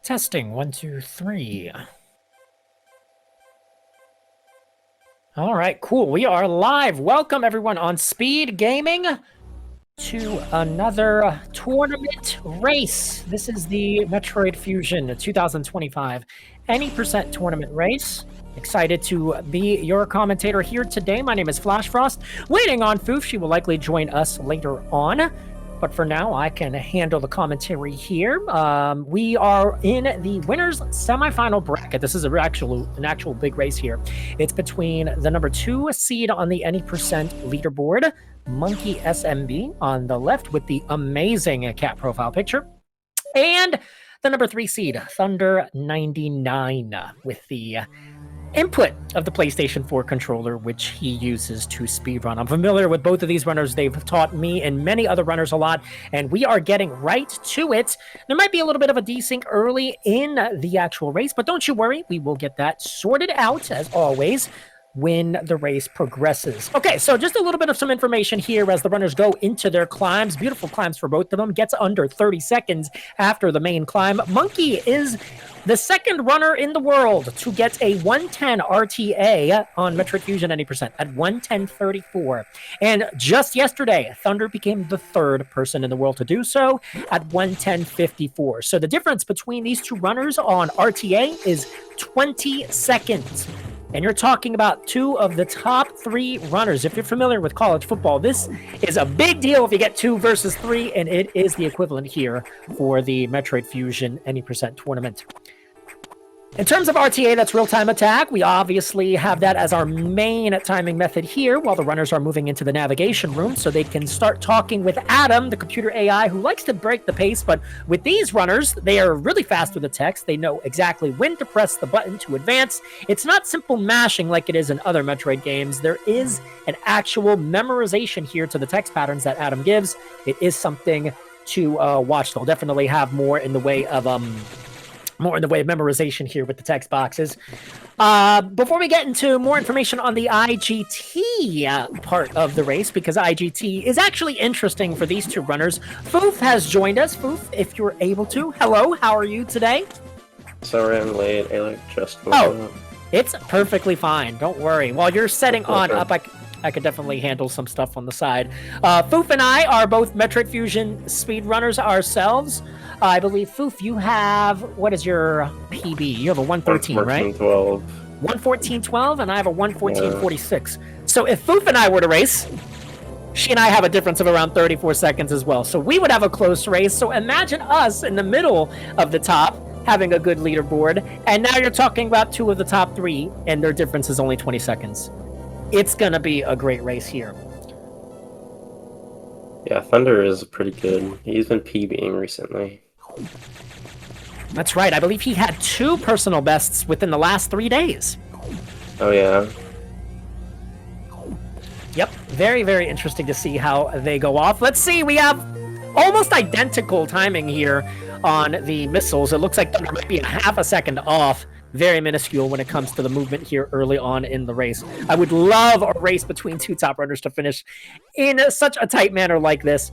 Testing, 1, 2, 3. All right, cool. We are live. Welcome everyone on Speed Gaming to another tournament race. This is the Metroid Fusion 2025 Any Percent Tournament Race. Excited to be your commentator here today. My name is Flash Frost. Waiting on Foof. She will likely join us later on. But for now, I can handle the commentary here. We are in the winners semifinal bracket. This is an actual big race here. It's between the number 2 seed on the Any Percent leaderboard, monkeysmb on the left with the amazing cat profile picture, and the number 3 seed, Thunder99, with the input of the PlayStation 4 controller, which he uses to speedrun. I'm familiar with both of these runners. They've taught me and many other runners a lot, and we are getting right to it. There might be a little bit of a desync early in the actual race, but don't you worry. We will get that sorted out, as always, when the race progresses. Okay, so just a little bit of some information here as the runners go into their climbs. Beautiful climbs for both of them. Gets under 30 seconds after the main climb. Monkey is the second runner in the world to get a 110 RTA on Metroid Fusion Any Percent at 110.34. And just yesterday, Thunder became the third person in the world to do so at 110.54. So the difference between these two runners on RTA is 20 seconds. And you're talking about two of the top 3 runners. If you're familiar with college football, this is a big deal if you get 2 versus 3, and it is the equivalent here for the Metroid Fusion Any Percent tournament. In terms of RTA, that's real-time attack. We obviously have that as our main timing method here while the runners are moving into the navigation room so they can start talking with Adam, the computer AI, who likes to break the pace. But with these runners, they are really fast with the text. They know exactly when to press the button to advance. It's not simple mashing like it is in other Metroid games. There is an actual memorization here to the text patterns that Adam gives. It is something to watch. They'll definitely have more in the way of memorization here with the text boxes. Before we get into more information on the IGT part of the race, because IGT is actually interesting for these two runners, Foof has joined us. Foof, if you're able to. Hello, how are you today? Sorry I'm late. I just woke up. It's perfectly fine. Don't worry. While you're setting on up, I could definitely handle some stuff on the side. Foof and I are both Metroid Fusion speedrunners ourselves. I believe, Foof, you have, what is your PB? You have a 113, right? 114.12. 114.12, and I have a 114.46. So if Foof and I were to race, she and I have a difference of around 34 seconds as well. So we would have a close race. So imagine us in the middle of the top having a good leaderboard. And now you're talking about 2 of the top 3, and their difference is only 20 seconds. It's going to be a great race here. Yeah, Thunder is pretty good. He's been PBing recently. That's right. I believe he had 2 personal bests within the last 3 days. Oh, yeah. Yep. Very, very interesting to see how they go off. Let's see. We have almost identical timing here on the missiles. It looks like Thunder might be a half a second off. Very minuscule when it comes to the movement here early on in the race. I would love a race between 2 top runners to finish in such a tight manner like this.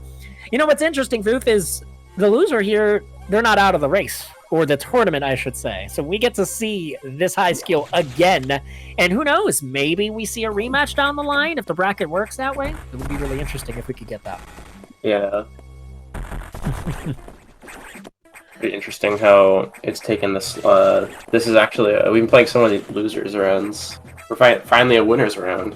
You know what's interesting, Foof, is the loser here, they're not out of the race, or the tournament, I should say. So we get to see this high skill again. And who knows, maybe we see a rematch down the line if the bracket works that way. It would be really interesting if we could get that. Yeah. Pretty interesting how it's taken this. This is actually we've been playing so many losers rounds. We're finally a winners round.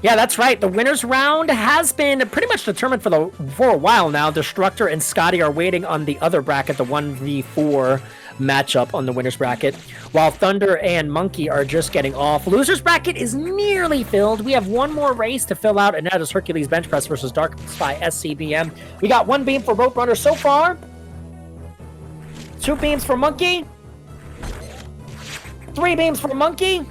Yeah, that's right. The winners round has been pretty much determined for a while now. Destructor and Scotty are waiting on the other bracket, the 1v4 matchup on the winners bracket, while Thunder and Monkey are just getting off. Losers bracket is nearly filled. We have one more race to fill out, and that is Hercules Bench Press versus Dark Spy SCBM. We got 1 beam for both runners so far. 2 beams for Monkey. 3 beams for Monkey.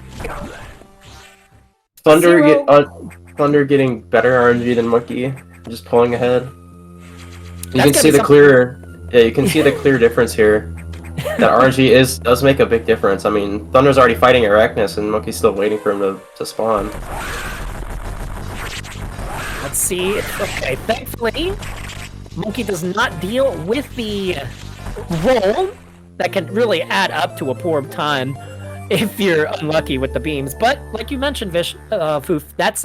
Thunder getting better RNG than Monkey, just pulling ahead. You can see the clear, you can see the clear difference here. That RNG does make a big difference. I mean, Thunder's already fighting Arachnus, and Monkey's still waiting for him to spawn. Let's see. Okay, thankfully, Monkey does not deal with the roll that can really add up to a poor time if you're unlucky with the beams. But like you mentioned, Foof, that's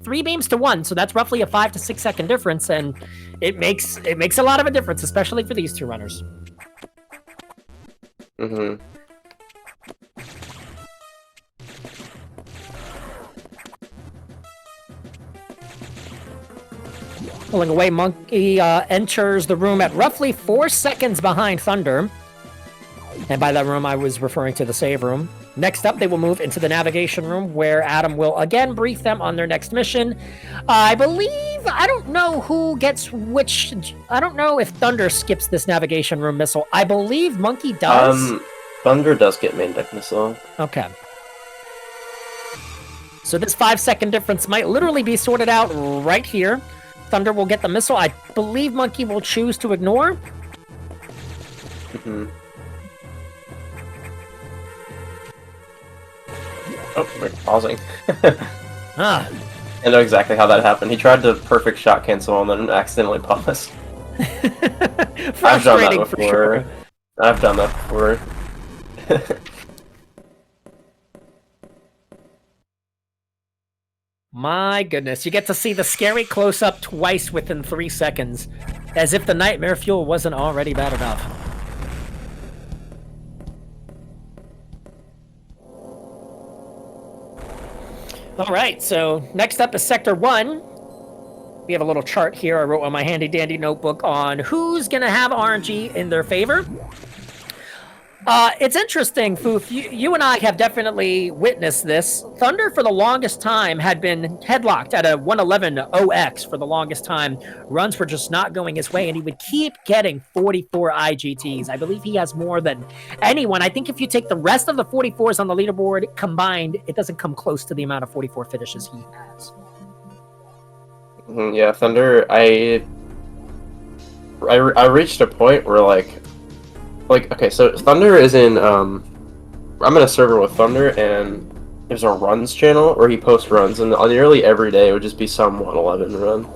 3 beams to 1, so that's roughly a 5 to 6 second difference, and it makes a lot of a difference, especially for these 2 runners. Mm-hmm. Pulling away, Monkey enters the room at roughly 4 seconds behind Thunder. And by that room, I was referring to the save room. Next up, they will move into the navigation room, where Adam will again brief them on their next mission. I believe, I don't know who gets which, I don't know if Thunder skips this navigation room missile. I believe Monkey does. Thunder does get main deck missile. Okay. So this 5 second difference might literally be sorted out right here. Thunder will get the missile. I believe Monkey will choose to ignore. Mm-hmm. Oh, we're pausing. Ah. I know exactly how that happened. He tried to perfect shot cancel and then accidentally paused. I've done that before. For sure. I've done that before. My goodness, you get to see the scary close-up twice within 3 seconds, as if the nightmare fuel wasn't already bad enough. Alright, so next up is Sector 1. We have a little chart here I wrote on my handy-dandy notebook on who's gonna have RNG in their favor. It's interesting, Foof. You and I have definitely witnessed this. Thunder, for the longest time, had been headlocked at a 111 OX for the longest time. Runs were just not going his way, and he would keep getting 44 IGTs. I believe he has more than anyone. I think if you take the rest of the 44s on the leaderboard combined, it doesn't come close to the amount of 44 finishes he has. Yeah, Thunder, I reached a point where, like, okay, so Thunder is in, I'm in a server with Thunder, and there's a runs channel where he posts runs, and nearly every day it would just be some 111 run.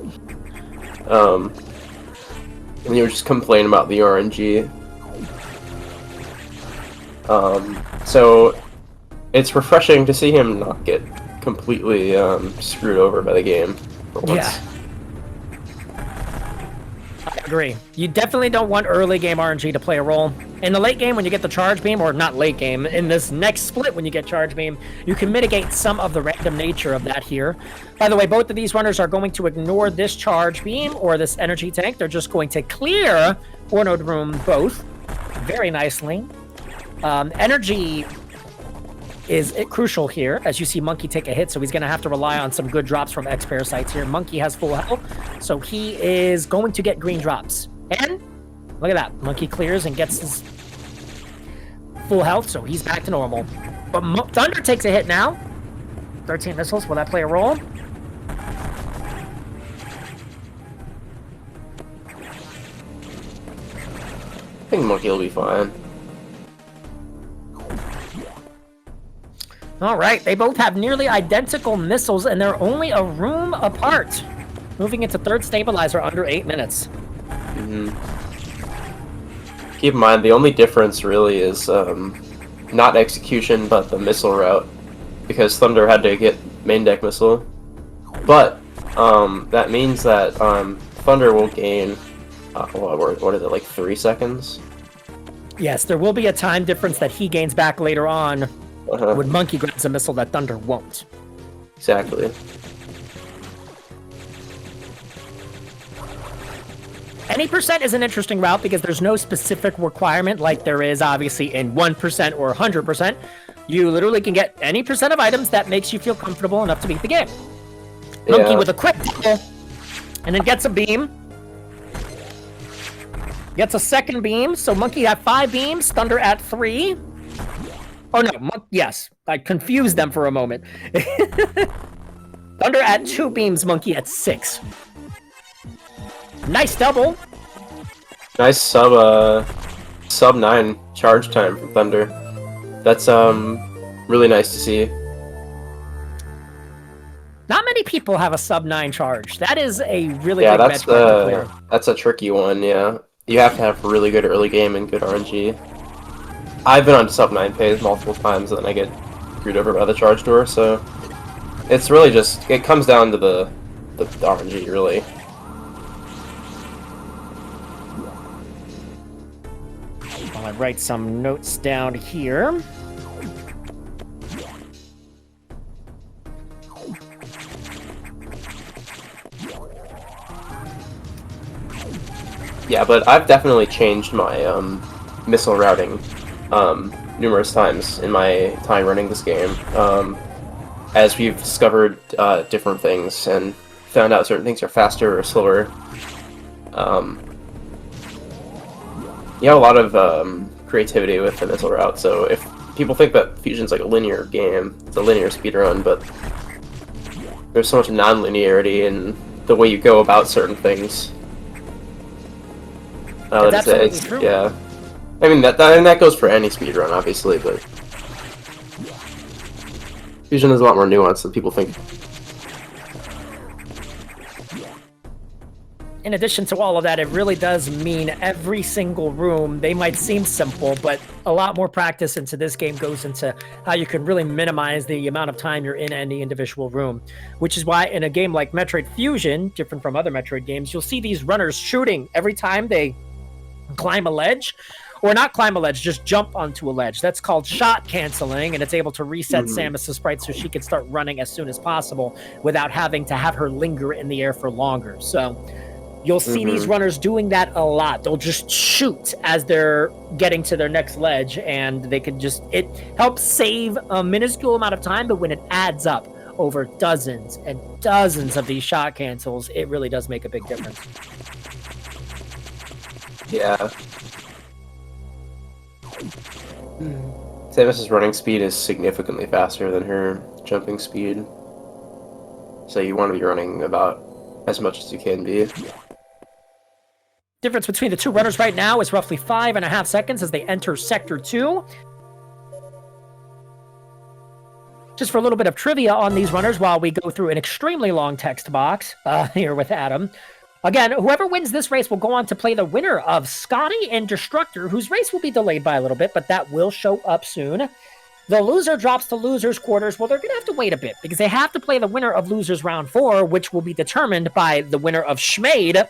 And he would just complain about the RNG. So it's refreshing to see him not get completely screwed over by the game for once. Yeah. I agree. You definitely don't want early game RNG to play a role. In the late game, when you get the charge beam, or not late game, in this next split when you get charge beam, you can mitigate some of the random nature of that here. By the way, both of these runners are going to ignore this charge beam or this energy tank. They're just going to clear Ornode Room both very nicely. Energy is crucial here, as you see Monkey take a hit, so he's going to have to rely on some good drops from X-Parasites here. Monkey has full health, so he is going to get green drops. And look at that. Monkey clears and gets his full health, so he's back to normal. But Thunder takes a hit now. 13 missiles. Will that play a role? I think Monkey will be fine. Alright, they both have nearly identical missiles, and they're only a room apart. Moving into third stabilizer under 8 minutes. Mm-hmm. Keep in mind, the only difference really is not execution, but the missile route. Because Thunder had to get main deck missile. But that means that Thunder will gain, what is it, like 3 seconds? Yes, there will be a time difference that he gains back later on when Monkey grabs a missile that Thunder won't. Exactly. Any percent is an interesting route because there's no specific requirement like there is obviously in 1% or 100%. You literally can get any percent of items that makes you feel comfortable enough to beat the game. Yeah. Monkey with a quick double, and then gets a beam. Gets a second beam, so Monkey had 5 beams, Thunder at 3. Oh no, yes, I confused them for a moment. Thunder at 2 beams, Monkey at 6. Nice double. Nice sub 9 charge time from Thunder. That's really nice to see. Not many people have a sub 9 charge. That is a really big benchmark to clear. That's a tricky one, yeah. you have to have really good early game and good RNG. I've been on sub 9 phase multiple times, and then I get screwed over by the charge door. So it's really just it comes down to the RNG really. While I write some notes down here. Yeah, but I've definitely changed my missile routing numerous times in my time running this game. As we've discovered different things and found out certain things are faster or slower. You have a lot of creativity with the missile route, so if people think that Fusion's like a linear game, it's a linear speedrun, but there's so much non-linearity in the way you go about certain things. That's absolutely true. Yeah. I mean, that goes for any speedrun, obviously, but Fusion is a lot more nuanced than people think. In addition to all of that, it really does mean every single room, they might seem simple, but a lot more practice into this game goes into how you can really minimize the amount of time you're in any individual room, which is why in a game like Metroid Fusion, different from other Metroid games, you'll see these runners shooting every time they climb a ledge, or not climb a ledge, just jump onto a ledge. That's called shot canceling, and it's able to reset Samus's sprite so she can start running as soon as possible without having to have her linger in the air for longer. So you'll see these runners doing that a lot. They'll just shoot as they're getting to their next ledge, and they can just, it helps save a minuscule amount of time, but when it adds up over dozens and dozens of these shot cancels, it really does make a big difference. Yeah. Samus's running speed is significantly faster than her jumping speed. So you want to be running about as much as you can be. Difference between the two runners right now is roughly 5.5 seconds as they enter Sector 2. Just for a little bit of trivia on these runners while we go through an extremely long text box here with Adam. Again, whoever wins this race will go on to play the winner of Scotty and Destructor, whose race will be delayed by a little bit, but that will show up soon. The loser drops to loser's quarters. Well, they're going to have to wait a bit because they have to play the winner of losers round 4, which will be determined by the winner of Schmade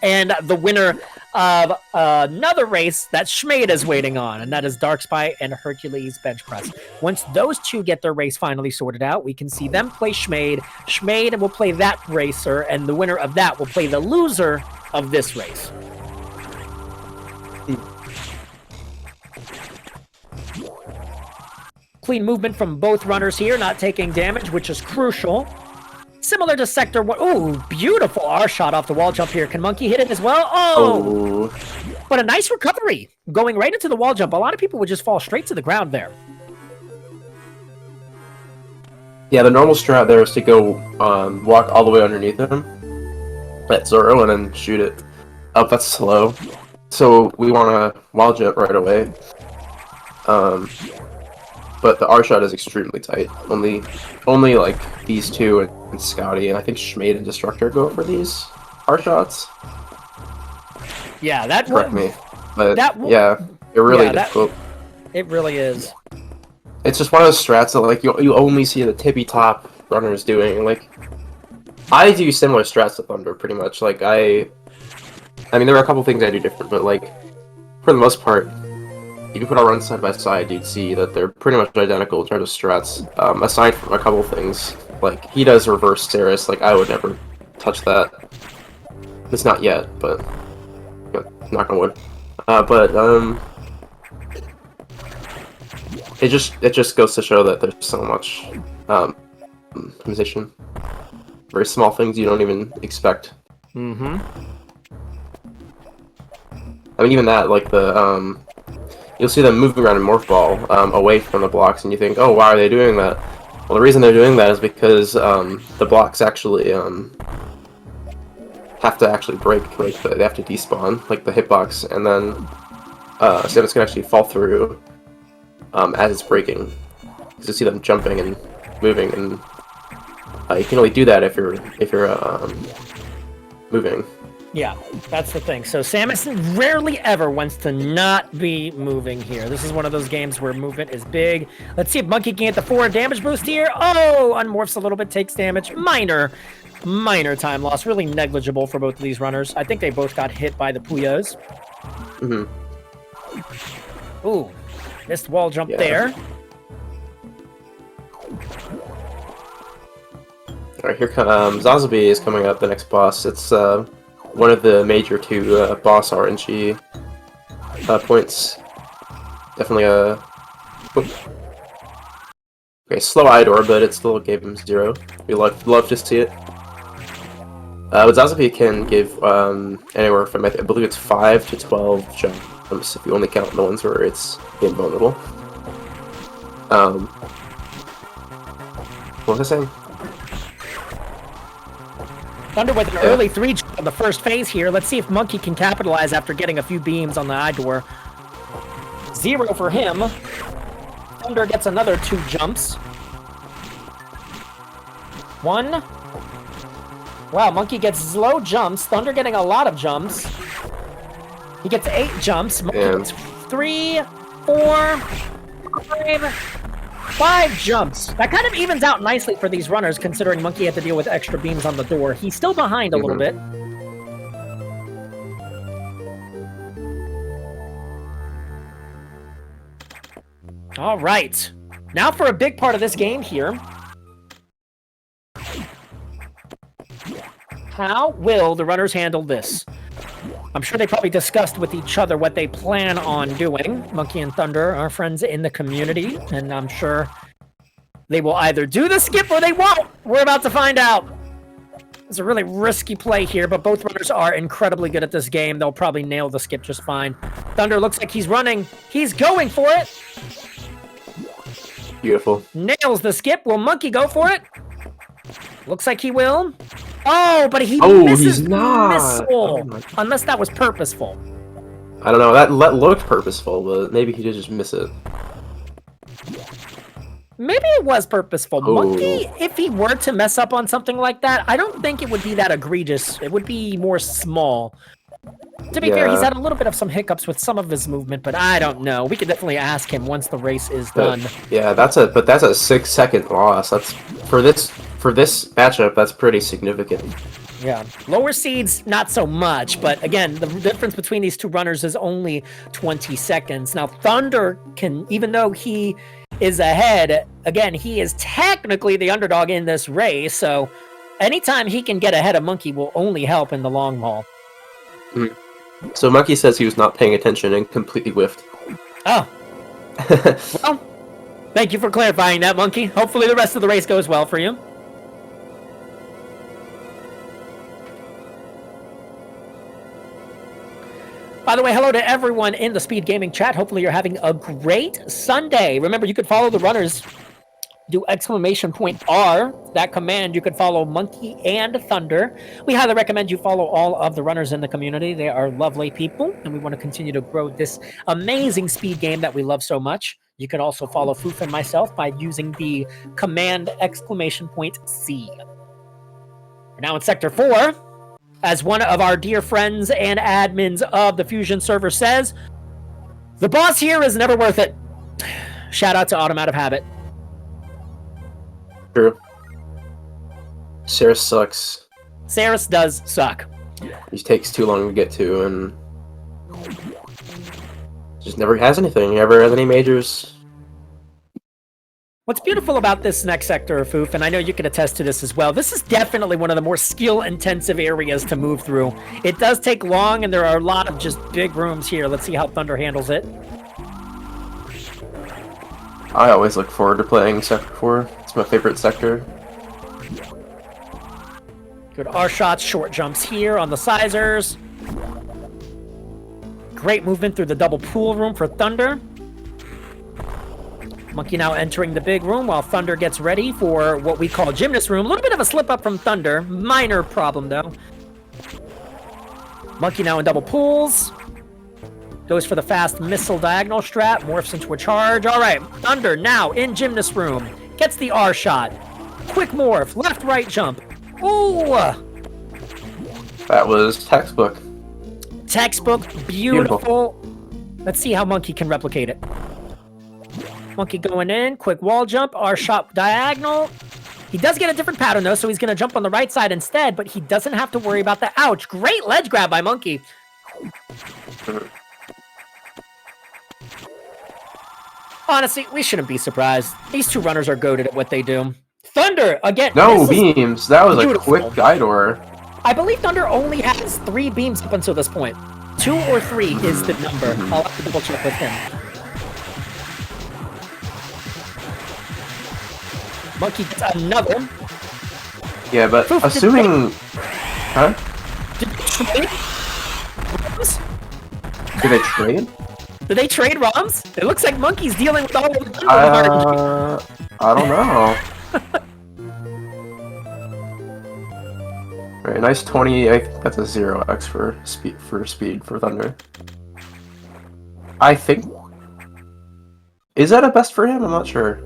and the winner of another race that Schmade is waiting on, and that is Dark Spy and Hercules Bench Press. Once those two get their race finally sorted out, we can see them play Schmade. Schmade will play that racer, and the winner of that will play the loser of this race. Clean movement from both runners here, not taking damage, which is crucial. Similar to Sector 1. Oh, beautiful R shot off the wall jump here. Can Monkey hit it as well? Oh! But a nice recovery. Going right into the wall jump. A lot of people would just fall straight to the ground there. Yeah, the normal strat there is to go walk all the way underneath him at Zoro and then shoot it up. That's slow. So we want to wall jump right away. But the R shot is extremely tight. Only like these two and Scotty, and I think Schmade and Destructor go for these R shots. Yeah, that correct me. But yeah, they're really difficult. It really is. It's just one of those strats that like you only see the tippy top runners doing. Like I do similar strats to Thunder pretty much. Like I mean there are a couple things I do different, but like for the most part, if you put our runs side by side, you'd see that they're pretty much identical in terms of strats, aside from a couple things. Like, he does reverse Ceres, like, I would never touch that. It's not yet, but knock on wood. It just goes to show that there's so much optimization. Very small things you don't even expect. I mean, even that, like the you'll see them moving around in Morph Ball away from the blocks, and you think, oh, why are they doing that? Well, the reason they're doing that is because the blocks actually have to actually break. Like they have to despawn, like the hitbox, and then Samus can actually fall through as it's breaking. Because you see them jumping and moving, and you can only do that if you're moving. Yeah, that's the thing. So Samus rarely ever wants to not be moving here. This is one of those games where movement is big. Let's see if Monkey can get the 4 damage boost here. Oh, unmorphs a little bit, takes damage. Minor time loss. Really negligible for both of these runners. I think they both got hit by the Puyos. Mm-hmm. Ooh, missed wall jump there. Alright, here comes Zazabi is coming up, the next boss. It's one of the major 2 boss RNG points. Definitely a... Okay, slow Idor, but it still gave him 0. We love to see it. But Zazabi can give anywhere from, I believe it's 5 to 12 jumps if you only count the ones where it's invulnerable. What was I saying? Thunder with an early 3 on the first phase here. Let's see if Monkey can capitalize after getting a few beams on the Idor. 0 for him. Thunder gets another 2 jumps. 1. Wow, Monkey gets low jumps. Thunder getting a lot of jumps. He gets 8 jumps. Monkey gets 3, 4, 5 jumps. That kind of evens out nicely for these runners, considering Monkey had to deal with extra beams on the door. He's still behind a little bit. All right. Now for a big part of this game here. How will the runners handle this? I'm sure they probably discussed with each other what they plan on doing. Monkey and Thunder are friends in the community, and I'm sure they will either do the skip or they won't. We're about to find out. It's a really risky play here, but both runners are incredibly good at this game. They'll probably nail the skip just fine. Thunder looks like he's running. He's going for it. Beautiful. Nails the skip. Will Monkey go for it? Looks like he will. Oh, but he misses he's not. missile. Unless that was purposeful. I don't know. That looked purposeful, but maybe he did just miss it. Maybe it was purposeful. Monkey, if he were to mess up on something like that, I don't think it would be that egregious. It would be more small. To be fair, he's had a little bit of some hiccups with some of his movement, but I don't know. We could definitely ask him once the race is done. Yeah, that's a 6-second loss. That's for this matchup. That's pretty significant. Yeah, lower seeds not so much, but again, the difference between these 2 runners is only 20 seconds. Now Thunder can, even though he is ahead, again, he is technically the underdog in this race, so anytime he can get ahead of Monkey will only help in the long haul. So Monkey says he was not paying attention and completely whiffed. Oh. Well, thank you for clarifying that, Monkey. Hopefully the rest of the race goes well for you. By the way, hello to everyone in the Speed Gaming chat. Hopefully you're having a great Sunday. Remember, you could follow the runners. Do !R, that command. You could follow Monkey and Thunder. We highly recommend you follow all of the runners in the community. They are lovely people, and we want to continue to grow this amazing speed game that we love so much. You can also follow Foof and myself by using the command !C. We're now in Sector 4. As one of our dear friends and admins of the Fusion server says, the boss here is never worth it. Shout out to Autumn Out of Habit. True. Saris sucks. Saris does suck. He takes too long to get to, and just never has anything. He never has any majors. What's beautiful about this next sector, Foof, and I know you can attest to this as well, this is definitely one of the more skill-intensive areas to move through. It does take long, and there are a lot of just big rooms here. Let's see how Thunder handles it. I always look forward to playing Sector 4. It's my favorite sector. Good R shots, short jumps here on the sizers. Great movement through the double pool room for Thunder. Monkey now entering the big room while Thunder gets ready for what we call gymnast room. A little bit of a slip up from Thunder. Minor problem, though. Monkey now in double pools. Goes for the fast missile diagonal strat. Morphs into a charge. All right, Thunder now in gymnast room. Gets the R shot. Quick morph. Left, right jump. Ooh! I That was textbook. Textbook, beautiful. Let's see how Monkey can replicate it. Monkey going in, quick wall jump, R shot diagonal. He does get a different pattern though, so he's gonna jump on the right side instead, but he doesn't have to worry about the ouch. Great ledge grab by Monkey. Honestly, we shouldn't be surprised. These two runners are goated at what they do. Thunder, again. No beams. That was a quick guy door. I believe Thunder only has 3 beams up until this point. 2 or 3 is the number. I'll have to double check with him. Monkey gets another. Yeah, but assuming... Huh? Did they trade? Did they trade? Did they trade ROMs? It looks like Monkey's dealing with all of the I don't know. Alright, nice 20. That's a 0x for speed for Thunder. I think. Is that a best for him? I'm not sure.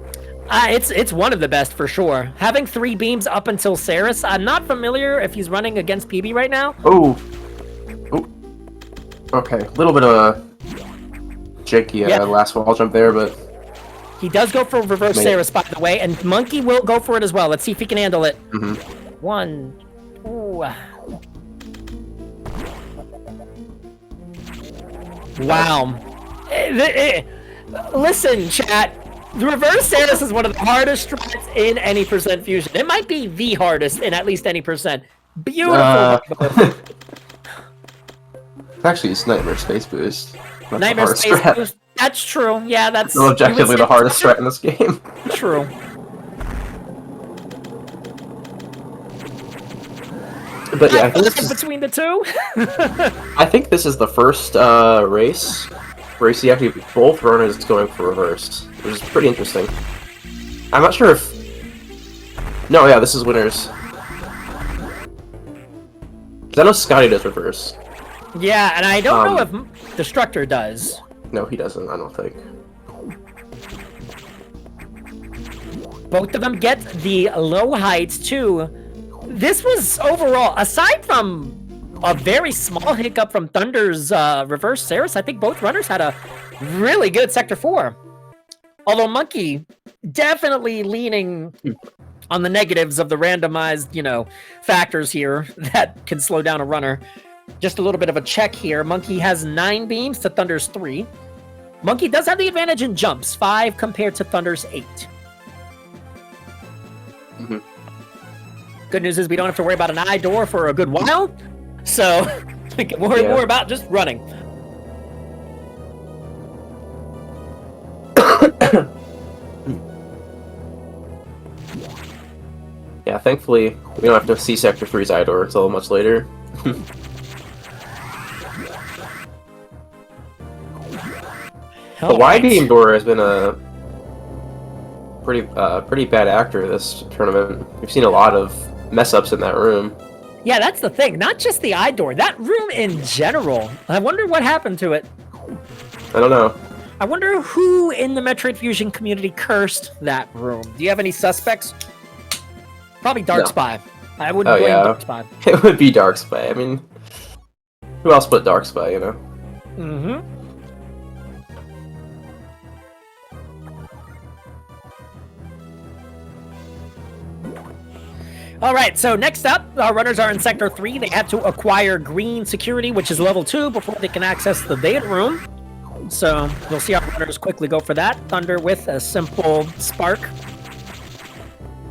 It's one of the best for sure. Having 3 beams up until Saris. I'm not familiar if he's running against PB right now. Oh. Okay, a little bit of a janky last wall jump there, but he does go for reverse Saris, by the way, and Monkey will go for it as well. Let's see if he can handle it. 1, 2. Wow. Listen, chat. The reverse Saris is one of the hardest strats in any percent fusion. It might be the hardest in at least any percent. Beautiful. Actually, it's Nightmare Space Boost. Nightmare Space Boost. That's true. Yeah, that's still objectively the hardest threat in this game. True. But yeah, I think this is, between the two. I think this is the first race where you see actually both runners going for reverse, which is pretty interesting. I'm not sure if. No, yeah, this is winners. 'Cause I know Scotty does reverse. Yeah, and I don't know if Destructor does. No, he doesn't, I don't think. Both of them get the low heights, too. This was, overall, aside from a very small hiccup from Thunder's reverse Saris, I think both runners had a really good Sector 4. Although Monkey definitely leaning on the negatives of the randomized, factors here that can slow down a runner. Just a little bit of a check here. Monkey has 9 beams to Thunder's 3. Monkey does have the advantage in jumps, 5 compared to Thunder's 8. Good news is we don't have to worry about an eye door for a good while, so we can worry more about just running. Yeah, thankfully we don't have to see Sector 3's eye door until much later. The wide beam door has been a pretty bad actor this tournament. We've seen a lot of mess ups in that room. Yeah, that's the thing. Not just the eye door. That room in general. I wonder what happened to it. I don't know. I wonder who in the Metroid Fusion community cursed that room. Do you have any suspects? Probably Dark Spy. I wouldn't blame Dark Spy. It would be Dark Spy. I mean, who else but Dark Spy, Mm-hmm. Alright, so next up, our runners are in Sector 3. They have to acquire green security, which is level 2, before they can access the data room. So, you'll see our runners quickly go for that. Thunder with a simple spark.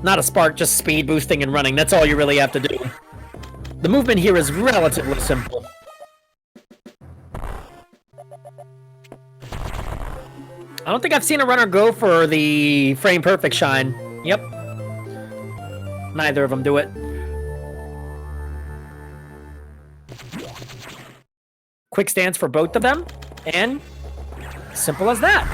Not a spark, just speed boosting and running. That's all you really have to do. The movement here is relatively simple. I don't think I've seen a runner go for the frame perfect shine. Yep. Neither of them do it. Quick stance for both of them, and simple as that.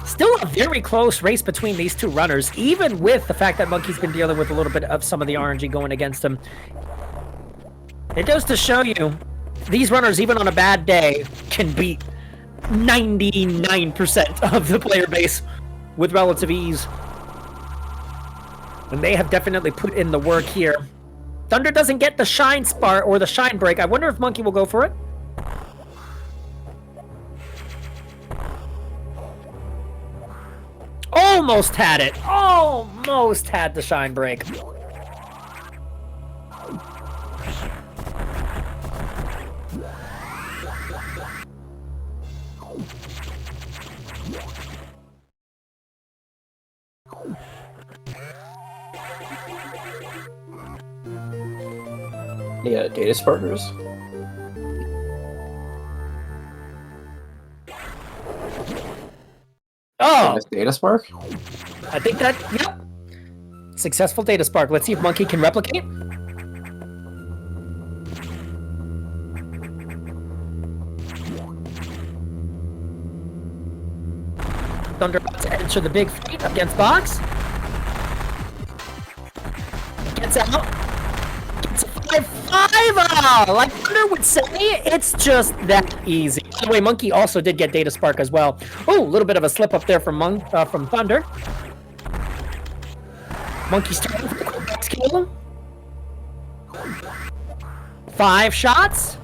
Still a very close race between these two runners, even with the fact that Monkey's been dealing with a little bit of some of the RNG going against him. It goes to show you, these runners, even on a bad day, can beat 99% of the player base with relative ease. And they have definitely put in the work here. Thunder doesn't get the shine spar or the shine break. I wonder if Monkey will go for it. Almost had it. Almost had the shine break. Yeah, data sparkers. Oh! Data spark? I think that, yep. Successful data spark. Let's see if Monkey can replicate. Thunder about to enter the big fight against Box. Gets out. Gets a 5-5. Like Thunder would say, it's just that easy. By the way, Monkey also did get data spark as well. Oh, a little bit of a slip up there from Thunder. Monkey's turn for the quick kill. 5 shots.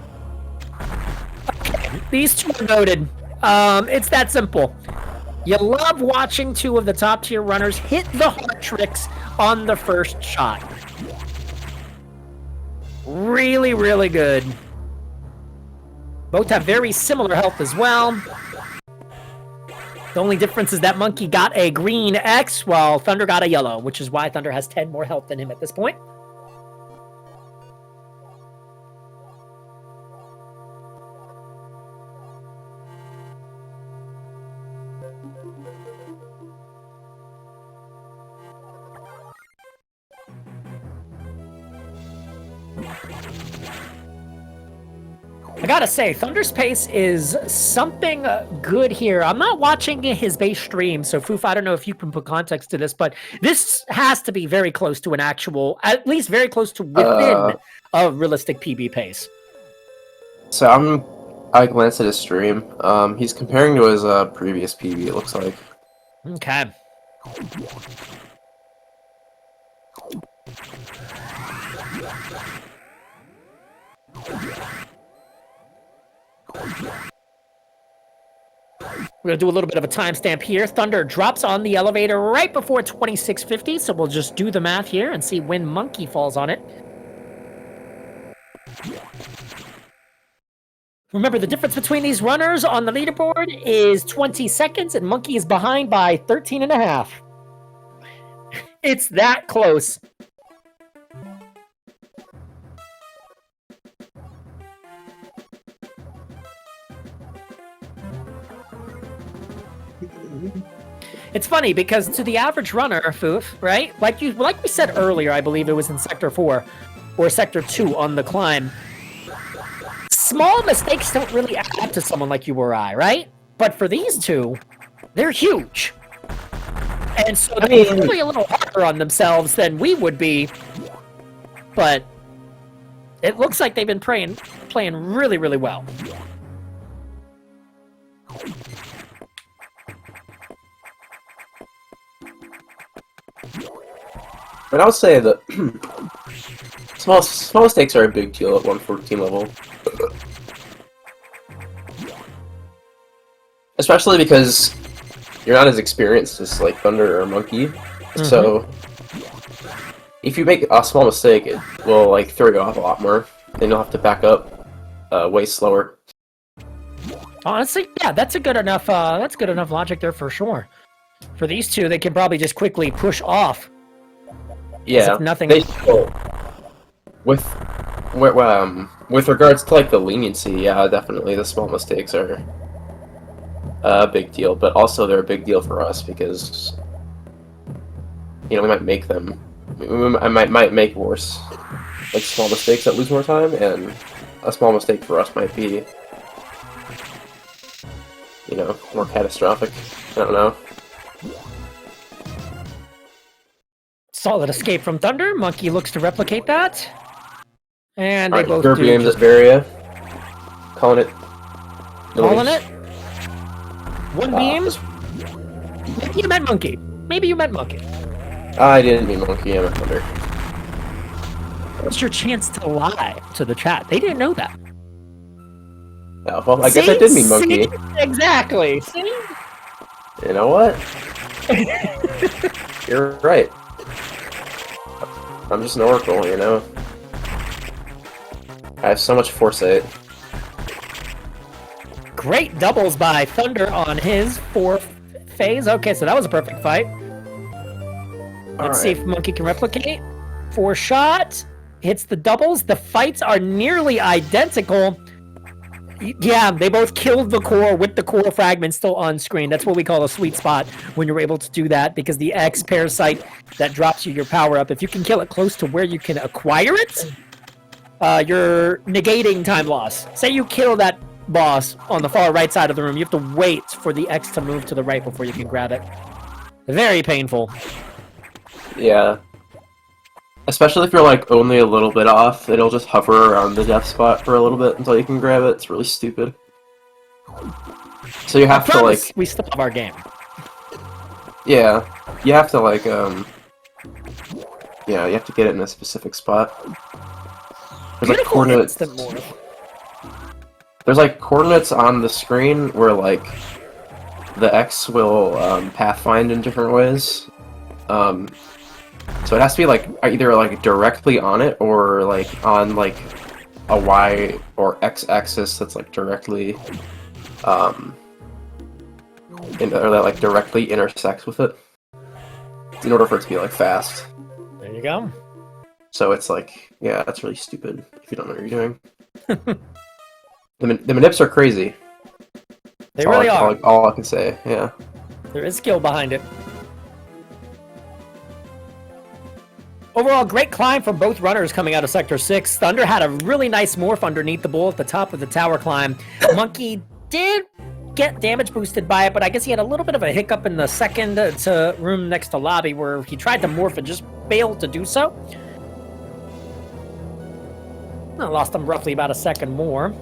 Okay, these two are noted. It's that simple. You love watching two of the top tier runners hit the heart tricks on the first shot. Really, really good. Both have very similar health as well. The only difference is that Monkey got a green X while Thunder got a yellow, which is why Thunder has 10 more health than him at this point. I gotta say, Thunder's pace is something good here. I'm not watching his base stream, so Foof, I don't know if you can put context to this, but this has to be very close to an actual, at least very close to within a realistic PB pace. So I glanced at his stream. He's comparing to his previous PB, it looks like. Okay. We're going to do a little bit of a timestamp here. Thunder drops on the elevator right before 2650, so we'll just do the math here and see when Monkey falls on it. Remember, the difference between these runners on the leaderboard is 20 seconds, and Monkey is behind by 13 and a half. It's that close. It's funny because to the average runner, Foof, right? Like we said earlier, I believe it was in Sector 4 or Sector 2 on the climb. Small mistakes don't really add up to someone like you or I, right? But for these two, they're huge. And so they're probably a little harder on themselves than we would be. But it looks like they've been playing really, really well. But I would say that small mistakes are a big deal at 114 level. Especially because you're not as experienced as like Thunder or Monkey. So if you make a small mistake, it will like throw you off a lot more. Then you'll have to back up way slower. Honestly, yeah, that's a good enough logic there for sure. For these two, they can probably just quickly push off. Yeah, nothing. With regards to like the leniency, yeah, definitely the small mistakes are a big deal, but also they're a big deal for us because we might make them. I might make worse, like small mistakes that lose more time, and a small mistake for us might be, more catastrophic. I don't know. Solid escape from Thunder. Monkey looks to replicate that. And they both do. Games at Varia. Calling it. Calling it? One beams? Maybe you meant Monkey. Maybe you meant Monkey. I didn't mean Monkey, I meant Thunder. What's your chance to lie to the chat? They didn't know that. Oh, well, I guess I did mean monkey. See? Exactly. See? You know what? You're right. I'm just an oracle, you know? I have so much foresight. Great doubles by Thunder on his 4th phase. Okay, so that was a perfect fight. Let's see if Monkey can replicate. 4 shot. Hits the doubles. The fights are nearly identical. Yeah, they both killed the core with the core fragment still on screen. That's what we call a sweet spot when you're able to do that, because the X parasite that drops you your power up, if you can kill it close to where you can acquire it, you're negating time loss. Say you kill that boss on the far right side of the room, you have to wait for the X to move to the right before you can grab it. Very painful. Yeah. Especially if you're like only a little bit off, it'll just hover around the death spot for a little bit until you can grab it. It's really stupid. So you have to like... We still have our game. Yeah. You have to like, yeah, you have to get it in a specific spot. There's like coordinates... There's like coordinates on the screen where like the X will pathfind in different ways. So it has to be like either like directly on it or like on like a Y or X axis that's like directly or that like directly intersects with it in order for it to be like fast. There you go. So it's like, yeah, that's really stupid if you don't know what you're doing. The manips are crazy. They really are. All I can say, yeah. There is skill behind it. Overall, great climb from both runners coming out of Sector 6. Thunder had a really nice morph underneath the bull at the top of the tower climb. Monkey did get damage boosted by it, but I guess he had a little bit of a hiccup in the second to room next to lobby where he tried to morph and just failed to do so. I lost him roughly about a second more.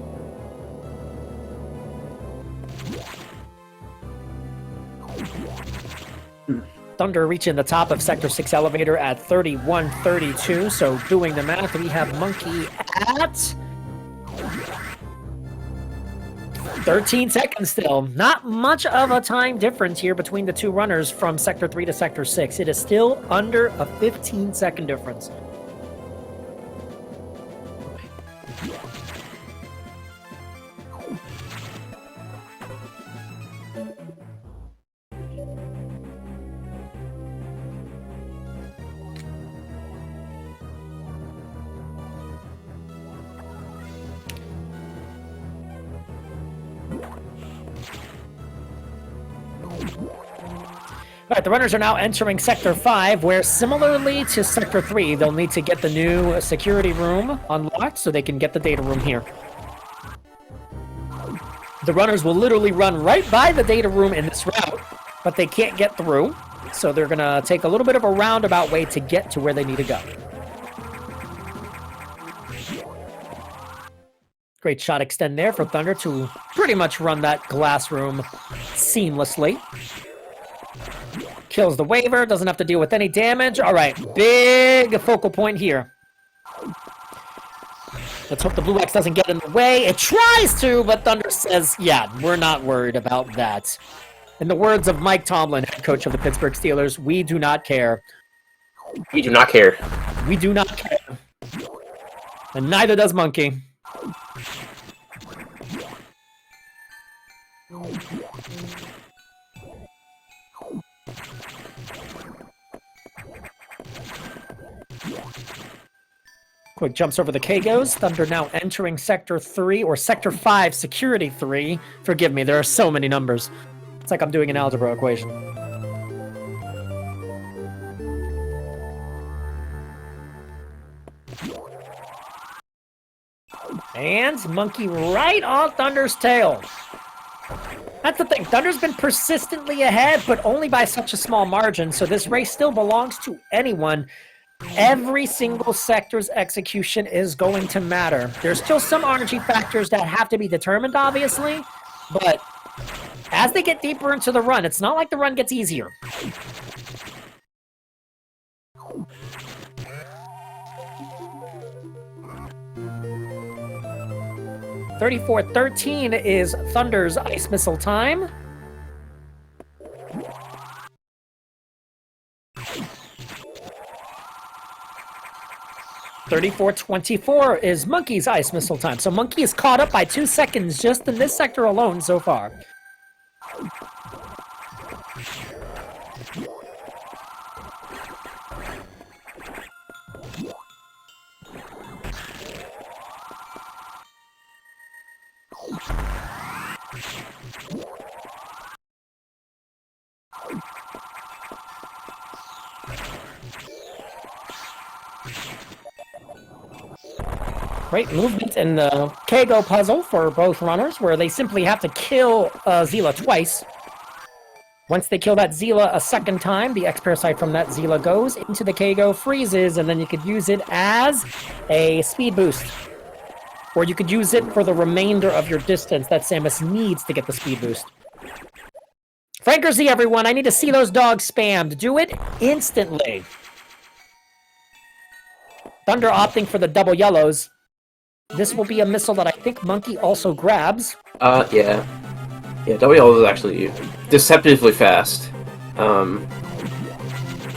Thunder reaching the top of Sector 6 elevator at 31:32. So doing the math, we have Monkey at 13 seconds still. Not much of a time difference here between the two runners from Sector 3 to Sector 6. It is still under a 15-second difference. Alright, the runners are now entering Sector 5, where similarly to Sector 3, they'll need to get the new security room unlocked so they can get the data room here. The runners will literally run right by the data room in this route, but they can't get through, so they're going to take a little bit of a roundabout way to get to where they need to go. Great shot extend there for Thunder to pretty much run that glass room seamlessly. Kills the waiver, doesn't have to deal with any damage. All right, big focal point here. Let's hope the blue X doesn't get in the way. It tries to, but Thunder says, yeah, we're not worried about that. In the words of Mike Tomlin, head coach of the Pittsburgh Steelers, we do not care. We do not care. We do not care. And neither does Monkey. Quick jumps over the Kagos. Thunder now entering Sector 3, or Sector 5, Security 3. Forgive me, there are so many numbers. It's like I'm doing an algebra equation. And Monkey right on Thunder's tail. That's the thing. Thunder's been persistently ahead, but only by such a small margin, so this race still belongs to anyone. Every single sector's execution is going to matter. There's still some RNG factors that have to be determined, obviously, but as they get deeper into the run, it's not like the run gets easier. 3413 is Thunder's ice missile time. $34.24 is Monkey's ice missile time. So Monkey is caught up by 2 seconds just in this sector alone so far. Great movement in the Kago puzzle for both runners, where they simply have to kill Zila twice. Once they kill that Zila a second time, the X-Parasite from that Zila goes into the Kago, freezes, and then you could use it as a speed boost. Or you could use it for the remainder of your distance that Samus needs to get the speed boost. Frank or Z, everyone, I need to see those dogs spammed. Do it instantly. Thunder opting for the double yellows. This will be a missile that I think Monkey also grabs. Yeah. Yeah, double is actually deceptively fast. The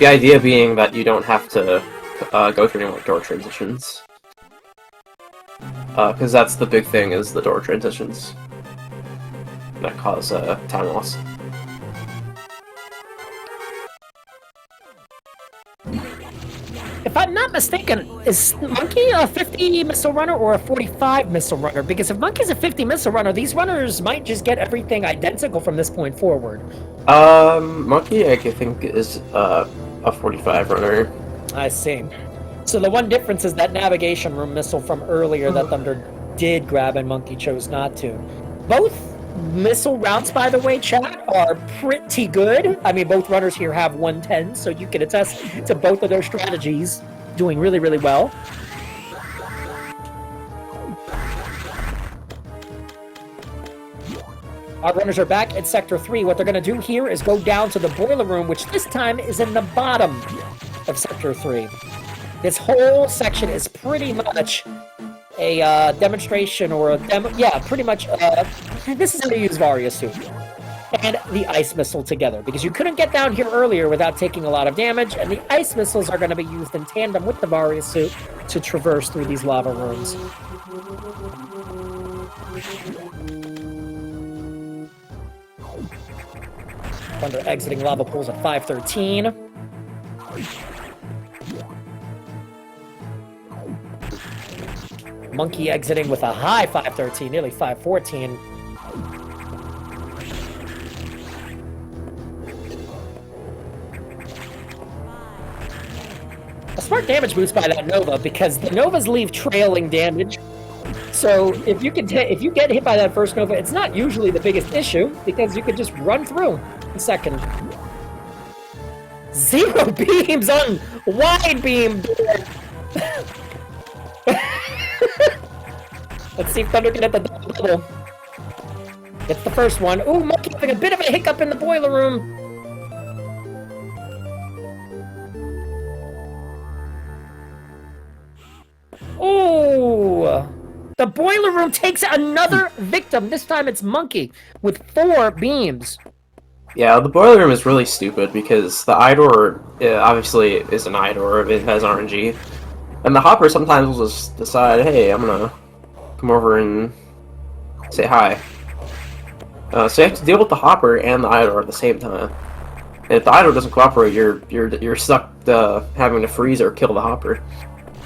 idea being that you don't have to go through any more door transitions. Because that's the big thing, is the door transitions that cause time loss. If I'm not mistaken, is Monkey a 50 missile runner or a 45 missile runner? Because if Monkey's a 50 missile runner, these runners might just get everything identical from this point forward. Monkey, I think, is a 45 runner. I see. So the one difference is that navigation room missile from earlier that Thunder did grab and Monkey chose not to. Both missile routes, by the way, chat, are pretty good. I mean, both runners here have 110, so you can attest to both of their strategies doing really, really well. Our runners are back at Sector 3. What they're going to do here is go down to the boiler room, which this time is in the bottom of Sector 3. This whole section is pretty much a demonstration or a demo. Yeah, pretty much. This is how you use Varia Suit and the ice missile together, because you couldn't get down here earlier without taking a lot of damage, and the ice missiles are going to be used in tandem with the Varia Suit to traverse through these lava rooms. Thunder exiting lava pools at 513. Monkey exiting with a high 513, nearly 514. A smart damage boost by that Nova, because the Novas leave trailing damage. So if you get hit by that first Nova, it's not usually the biggest issue, because you could just run through in second. 0 beams on wide beam. Let's see if Thunder can hit the double. It's the first one. Ooh, Monkey having a bit of a hiccup in the boiler room. Ooh. The boiler room takes another victim. This time it's Monkey with 4 beams. Yeah, the boiler room is really stupid because the Idor obviously is an Idor. It has RNG. And the Hopper sometimes will just decide, hey, I'm gonna come over and say hi. So you have to deal with the Hopper and the Idor at the same time. And if the Idor doesn't cooperate, you're stuck having to freeze or kill the Hopper.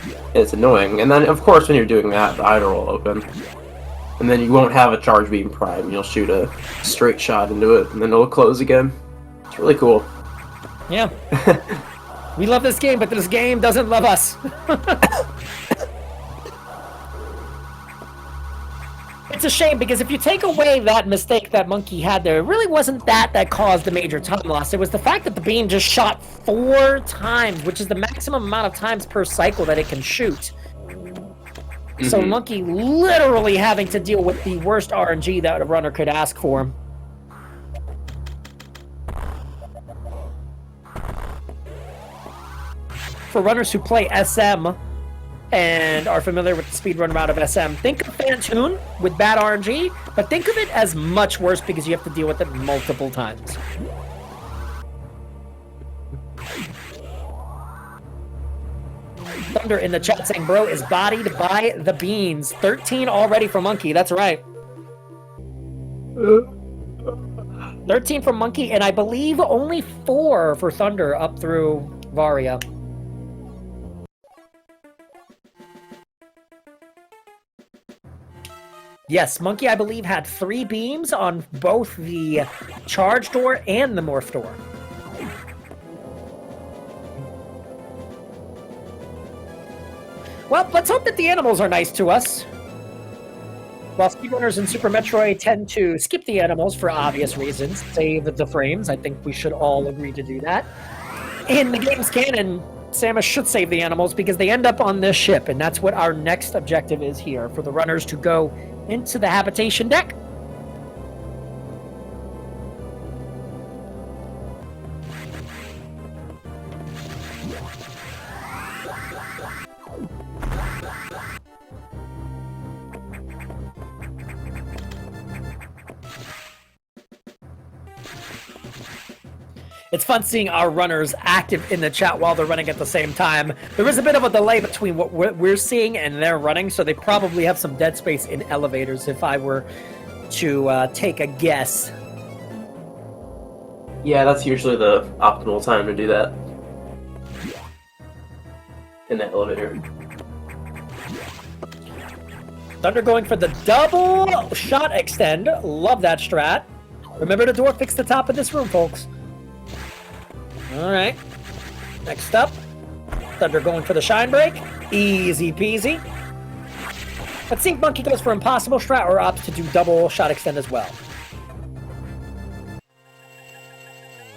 And it's annoying. And then, of course, when you're doing that, the Idor will open. And then you won't have a charge beam prime. You'll shoot a straight shot into it, and then it'll close again. It's really cool. Yeah. We love this game, but this game doesn't love us. It's a shame, because if you take away that mistake that Monkey had there, it really wasn't that caused the major time loss. It was the fact that the beam just shot 4 times, which is the maximum amount of times per cycle that it can shoot. Mm-hmm. So Monkey literally having to deal with the worst RNG that a runner could ask for. For runners who play SM and are familiar with the speedrun route of SM, think of Phantoon with bad RNG, but think of it as much worse because you have to deal with it multiple times. Thunder in the chat saying, bro is bodied by the beans. 13 already for Monkey, that's right. 13 for Monkey, and I believe only 4 for Thunder up through Varia. Yes, Monkey, I believe, had 3 beams on both the charge door and the morph door. Well, let's hope that the animals are nice to us. While speedrunners in Super Metroid tend to skip the animals for obvious reasons, save the frames, I think we should all agree to do that. In the game's canon, Samus should save the animals because they end up on this ship, and that's what our next objective is here, for the runners to go into the habitation deck. It's fun seeing our runners active in the chat while they're running at the same time. There is a bit of a delay between what we're seeing and they're running, so they probably have some dead space in elevators if I were to take a guess. Yeah, that's usually the optimal time to do that. In the elevator. Thunder going for the double shot extend. Love that strat. Remember to door fix the top of this room, folks. Alright. Next up, Thunder going for the shine break. Easy peasy. Let's see if Monkey goes for impossible strat or opts to do double shot extend as well.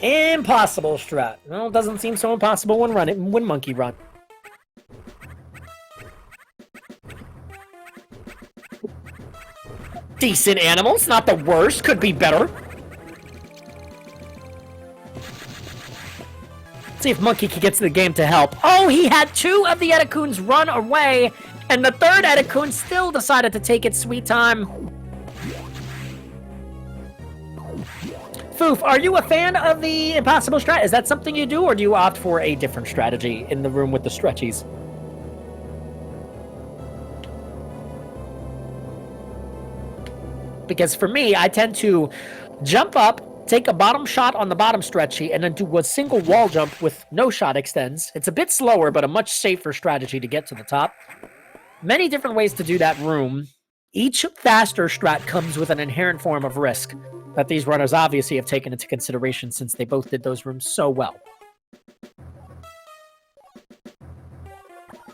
Impossible strat. Well, it doesn't seem so impossible when Monkey run. Decent animals, not the worst, could be better. See if Monkey can get to the game to help. Oh, he had 2 of the Edacoons run away, and the 3rd Edacoon still decided to take its sweet time. Foof, are you a fan of the impossible strat? Is that something you do, or do you opt for a different strategy in the room with the stretchies? Because for me, I tend to jump up, take a bottom shot on the bottom stretchy, and then do a single wall jump with no shot extends. It's a bit slower, but a much safer strategy to get to the top. Many different ways to do that room. Each faster strat comes with an inherent form of risk that these runners obviously have taken into consideration since they both did those rooms so well.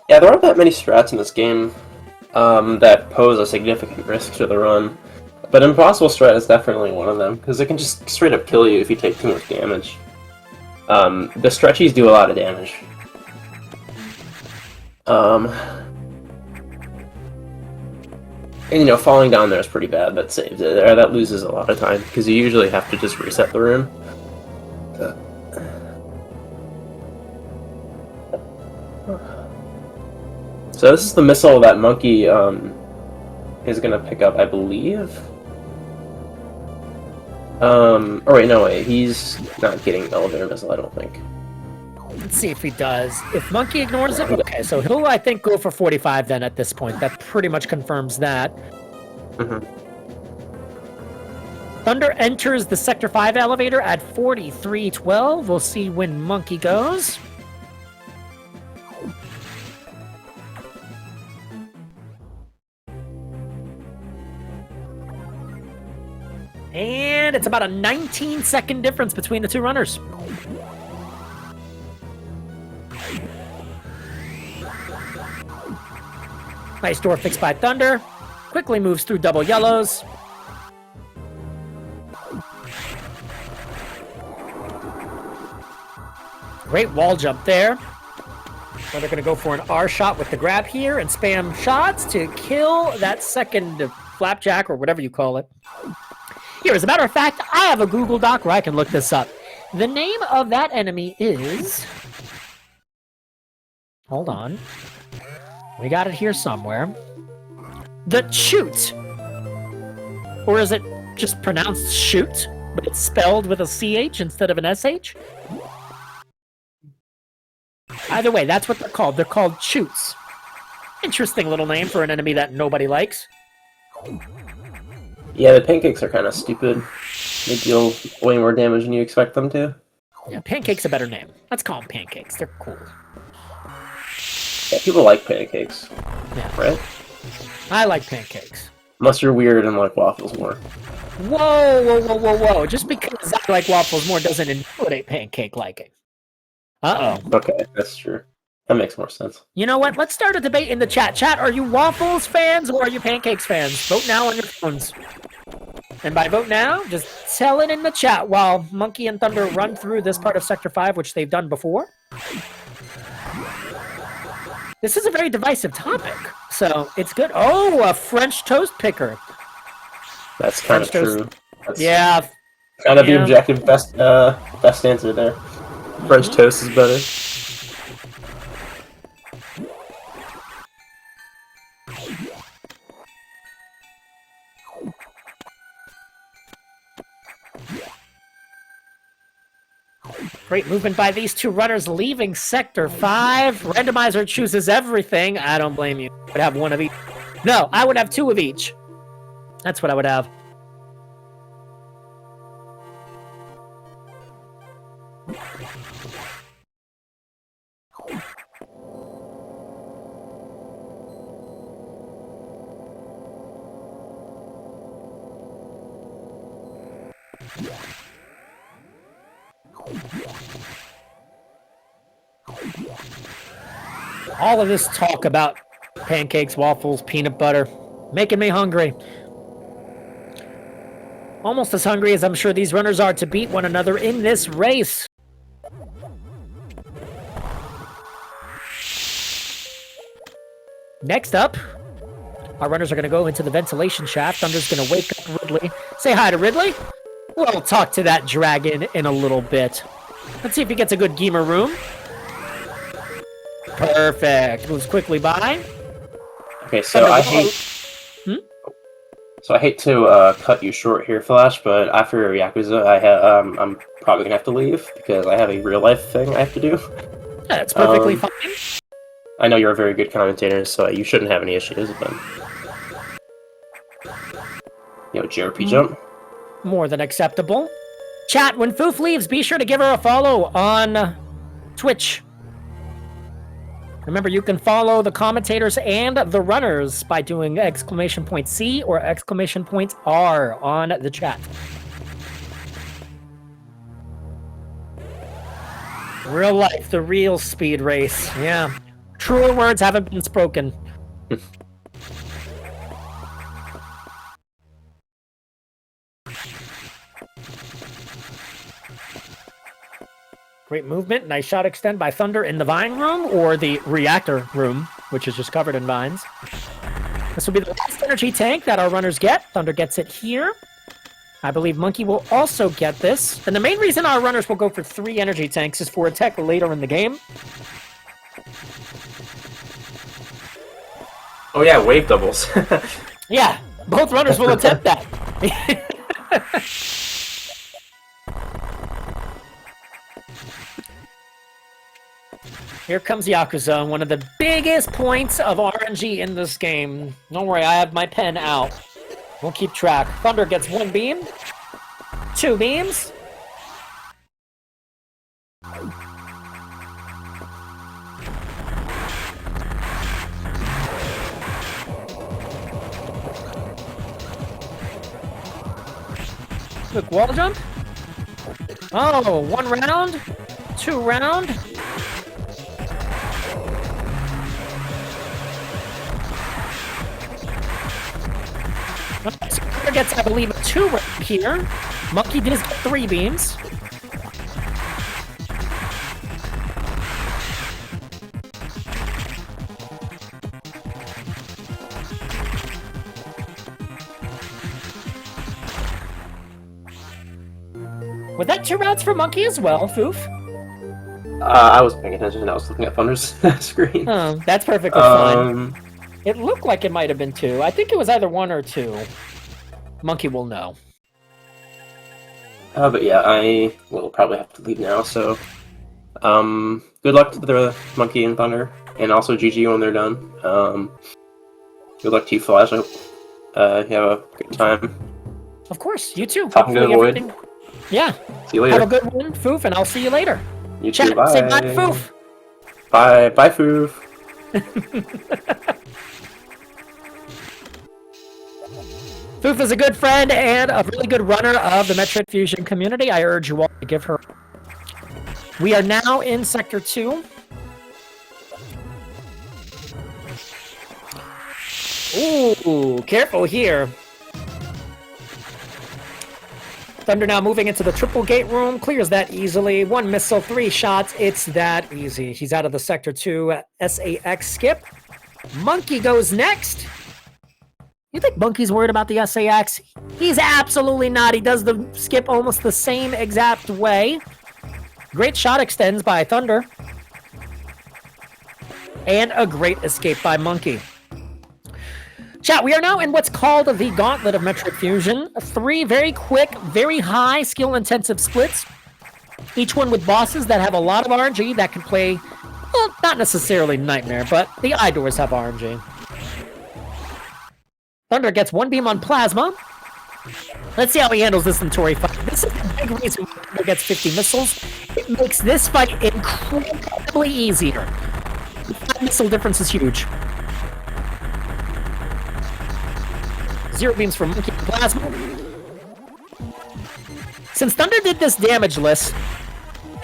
Yeah, there aren't that many strats in this game that pose a significant risk to the run. But Impossible Strat is definitely one of them, because it can just straight up kill you if you take too much damage. The stretchies do a lot of damage. And, you know, falling down there is pretty bad. That saves it, or that loses a lot of time, because you usually have to just reset the room. So this is the missile that Monkey is going to pick up, I believe. Oh wait, no way, he's not getting elevator missile, I don't think. Let's see if he does. If Monkey ignores it, okay, so he'll, I think, go for 45 then at this point. That pretty much confirms that. Mm-hmm. Thunder enters the Sector 5 elevator at 4312. We'll see when Monkey goes. And it's about a 19-second difference between the two runners. Nice door fix by Thunder. Quickly moves through double yellows. Great wall jump there. Now they're going to go for an R shot with the grab here and spam shots to kill that second flapjack or whatever you call it. Here, as a matter of fact, I have a Google Doc where I can look this up. The name of that enemy is... Hold on. We got it here somewhere. The Choot. Or is it just pronounced shoot, but it's spelled with a CH instead of an SH? Either way, that's what they're called. They're called Choots. Interesting little name for an enemy that nobody likes. Yeah, the pancakes are kind of stupid. They deal way more damage than you expect them to. Yeah, Pancake's a better name. Let's call them Pancakes. They're cool. Yeah, people like pancakes. Yeah. Right? I like pancakes. Unless you're weird and like waffles more. Whoa, whoa, whoa, whoa, whoa. Just because I like waffles more doesn't invalidate pancake liking. Uh-oh. Okay, that's true. That makes more sense. You know what? Let's start a debate in the chat. Chat, are you waffles fans or are you pancakes fans? Vote now on your phones. And by vote now, just tell it in the chat while Monkey and Thunder run through this part of Sector 5, which they've done before. This is a very divisive topic, so it's good. Oh, a French toast picker. That's kind of true. That's yeah. Kind of the objective best answer there. French toast is better. Great movement by these two runners leaving Sector 5. Randomizer chooses everything. I don't blame you. I would have one of each. No, I would have two of each. That's what I would have. All of this talk about pancakes, waffles, peanut butter, making me hungry. Almost as hungry as I'm sure these runners are to beat one another in this race. Next up, our runners are going to go into the ventilation shaft. Thunder's going to wake up Ridley. Say hi to Ridley. We'll talk to that dragon in a little bit. Let's see if he gets a good gamer room. Perfect. Moves quickly by. Okay, so I hate... So I hate to cut you short here, Flash, but after Yakuza, I'm probably gonna have to leave because I have a real life thing I have to do. Yeah, that's perfectly fine. I know you're a very good commentator, so you shouldn't have any issues, but... JRP jump. More than acceptable. Chat, when Foof leaves, be sure to give her a follow on Twitch. Remember, you can follow the commentators and the runners by doing !C or !R on the chat. Real life, the real speed race. Yeah. Truer words haven't been spoken. Great movement. Nice shot extend by Thunder in the vine room, or the reactor room, which is just covered in vines. This will be the last energy tank that our runners get. Thunder gets it here. I believe Monkey will also get this. And the main reason our runners will go for 3 energy tanks is for a tech later in the game. Oh yeah, wave doubles. Yeah, both runners will attempt that. Here comes Yakuza, one of the biggest points of RNG in this game. Don't worry, I have my pen out. We'll keep track. Thunder gets 1 beam, 2 beams. Quick wall jump. Oh, 1 round, 2 round. Thunder gets, I believe, a 2 right here. Monkey does get 3 beams. Was that 2 rounds for Monkey as well, Foof? I was paying attention. I was looking at Thunder's screen. Oh, that's perfectly fine. It looked like it might have been 2. I think it was either 1 or 2. Monkey will know. But yeah, I will probably have to leave now, so... good luck to the Monkey and Thunder, and also GG when they're done. Good luck to you, Flash. I hope you have a good time. Of course, you too. Talking to the void. Yeah. See you later. Have a good one, Foof, and I'll see you later. You Chat, too, bye. say bye to Foof. Bye, Foof. Foof is a good friend and a really good runner of the Metroid Fusion community. I urge you all to give her. We are now in Sector 2. Ooh, careful here. Thunder now moving into the triple gate room. Clears that easily. 1 missile, 3 shots. It's that easy. He's out of the Sector 2 SAX skip. Monkey goes next. You think Monkey's worried about the SAX? He's absolutely not. He does the skip almost the same exact way. Great shot extends by Thunder. And a great escape by Monkey. Chat, we are now in what's called the Gauntlet of Metroid Fusion. 3 very quick, very high skill-intensive splits. Each one with bosses that have a lot of RNG that can play, well, not necessarily Nightmare, but the idoors have RNG. Thunder gets 1 beam on Plasma. Let's see how he handles this Notori fight. This is the big reason why Thunder gets 50 missiles. It makes this fight incredibly easier. The 5 missile difference is huge. 0 beams from Monkey and Plasma. Since Thunder did this damage list,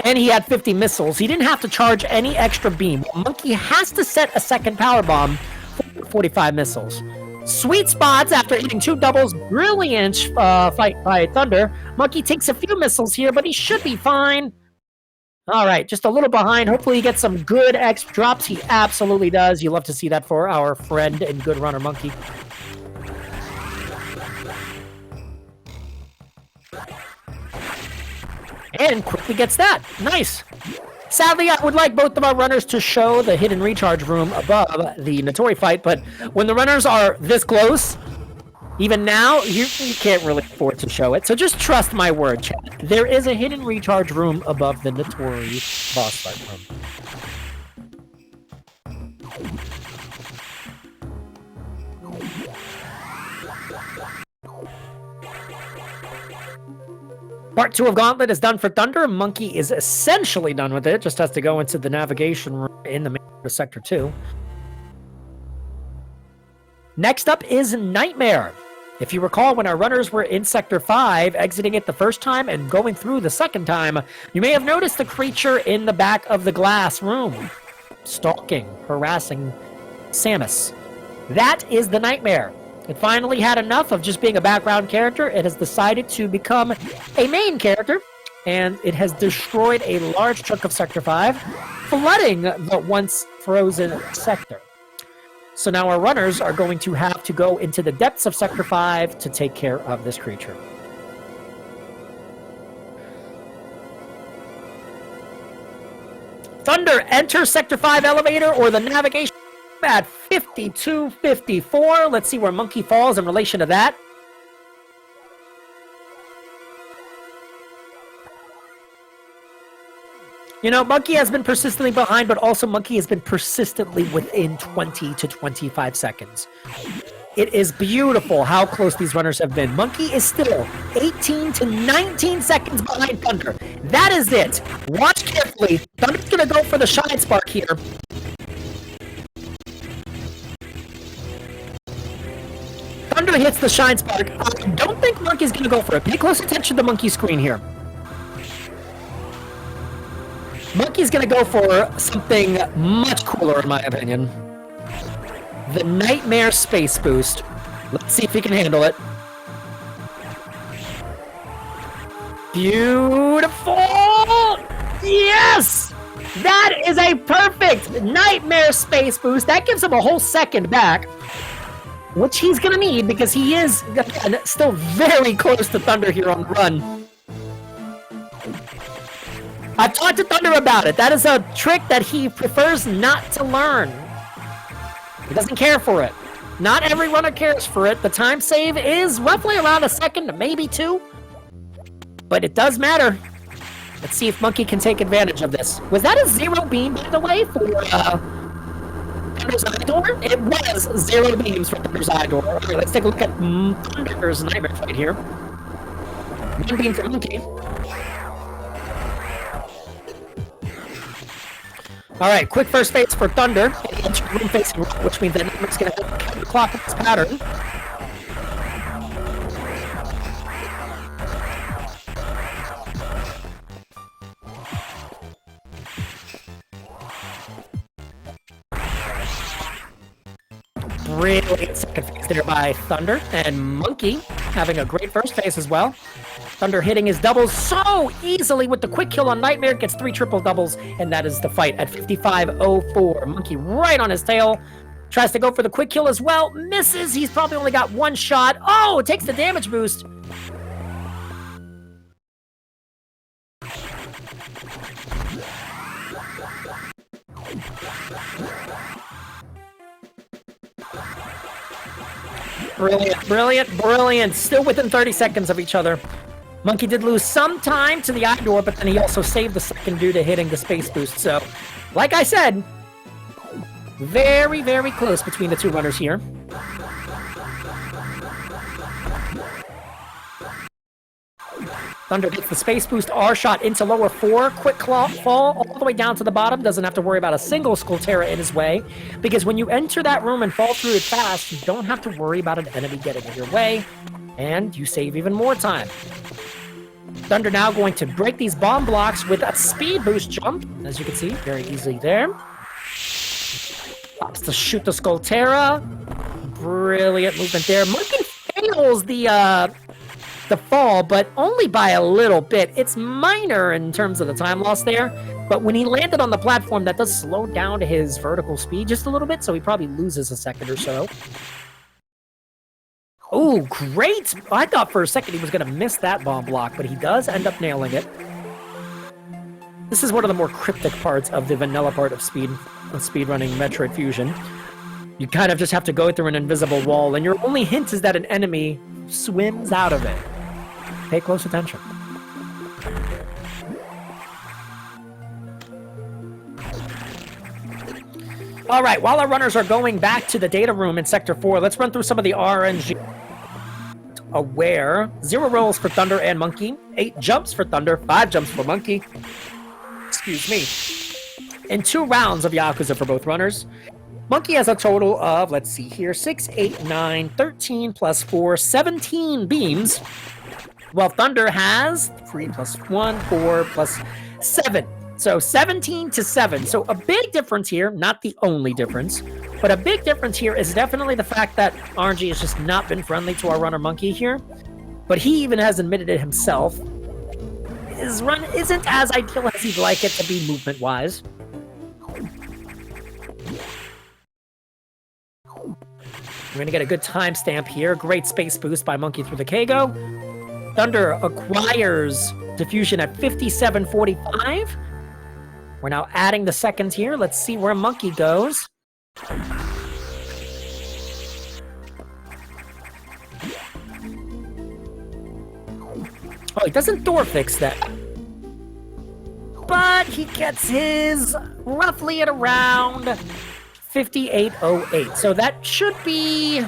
and he had 50 missiles, he didn't have to charge any extra beam. Monkey has to set a second power bomb for 45 missiles. Sweet spots after hitting 2 doubles. Brilliant fight by Thunder. Monkey takes a few missiles here, but he should be fine. All right, just a little behind. Hopefully he gets some good exp drops. He absolutely does. You love to see that for our friend and good runner Monkey. And quickly gets that. Nice. Sadly, I would like both of our runners to show the hidden recharge room above the Notori fight, but when the runners are this close, even now, you can't really afford to show it. So just trust my word, chat. There is a hidden recharge room above the Notori boss fight room. Part 2 of Gauntlet is done for Thunder. Monkey is essentially done with it. Just has to go into the navigation room in the main Sector 2. Next up is Nightmare. If you recall, when our runners were in Sector 5, exiting it the first time and going through the second time, you may have noticed the creature in the back of the glass room, stalking, harassing Samus. That is the Nightmare. It finally had enough of just being a background character. It has decided to become a main character, and it has destroyed a large chunk of Sector 5, flooding the once frozen sector. So now our runners are going to have to go into the depths of Sector 5 to take care of this creature. Thunder enters Sector 5 elevator or the navigation at 5254. Let's see where Monkey falls in relation to that. You know, Monkey has been persistently behind, but also Monkey has been persistently within 20 to 25 seconds. It is beautiful how close these runners have been. Monkey is still 18 to 19 seconds behind Thunder. That is it. Watch carefully. Thunder's going to go for the Shine Spark here. Thunder hits the Shine Spark. I don't think Monkey's going to go for it. Pay close attention to Monkey's screen here. Monkey's going to go for something much cooler, in my opinion. The Nightmare Space Boost. Let's see if he can handle it. Beautiful! Yes! That is a perfect Nightmare Space Boost. That gives him a whole second back, which he's going to need because he is, again, still very close to Thunder here on the run. I've talked to Thunder about it. That is a trick that he prefers not to learn. He doesn't care for it. Not every runner cares for it. The time save is roughly around a second, maybe 2. But it does matter. Let's see if Monkey can take advantage of this. Was that a 0 beam, by the way, for Thunder's Eye Door? It was 0 beams for Thunder's Eye Door. Okay, let's take a look at Thunder's Nightmare Fight here. 1 beam for Monkey. Alright, quick first phase for Thunder. Room facing right, which means that Nightmare's going to have to clock this pattern. Brilliant second phase there by Thunder, and Monkey having a great first phase as well. Thunder hitting his doubles so easily with the quick kill on Nightmare, gets 3 triple doubles, and that is the fight at 55:04. Monkey right on his tail, tries to go for the quick kill as well, misses. He's probably only got 1 shot. Oh, it takes the damage boost. Brilliant, brilliant, brilliant. Still within 30 seconds of each other. Monkey did lose some time to the eye door, but then he also saved the second due to hitting the space boost. So, like I said, very, very close between the 2 runners here. Thunder gets the space boost R shot into lower 4. Quick claw fall all the way down to the bottom. Doesn't have to worry about a single Skullterra in his way. Because when you enter that room and fall through it fast, you don't have to worry about an enemy getting in your way. And you save even more time. Thunder now going to break these bomb blocks with a speed boost jump. As you can see, very easily there. Pops to shoot the Skullterra. Brilliant movement there. Monkey fails the fall, but only by a little bit. It's minor in terms of the time loss there, but when he landed on the platform, that does slow down his vertical speed just a little bit, so he probably loses a second or so. Oh, great! I thought for a second he was going to miss that bomb block, but he does end up nailing it. This is one of the more cryptic parts of the vanilla part of speedrunning Metroid Fusion. You kind of just have to go through an invisible wall, and your only hint is that an enemy swims out of it. Pay close attention. All right, while our runners are going back to the data room in Sector 4, let's run through some of the RNG. Aware, 0 rolls for Thunder and Monkey, 8 jumps for Thunder, 5 jumps for Monkey. Excuse me. And 2 rounds of Yakuza for both runners. Monkey has a total of, let's see here, 6, 8, 9, 13 plus 4, 17 beams. While Thunder has 3 plus 1, 4 plus 7. So 17 to 7. So a big difference here, not the only difference, but a big difference here is definitely the fact that RNG has just not been friendly to our runner Monkey here. But he even has admitted it himself. His run isn't as ideal as he'd like it to be movement-wise. We're going to get a good timestamp here. Great space boost by Monkey through the Kago. Thunder acquires diffusion at 57:45. We're now adding the seconds here. Let's see where Monkey goes. Oh, he doesn't door fix that. But he gets his roughly at around 58:08. So that should be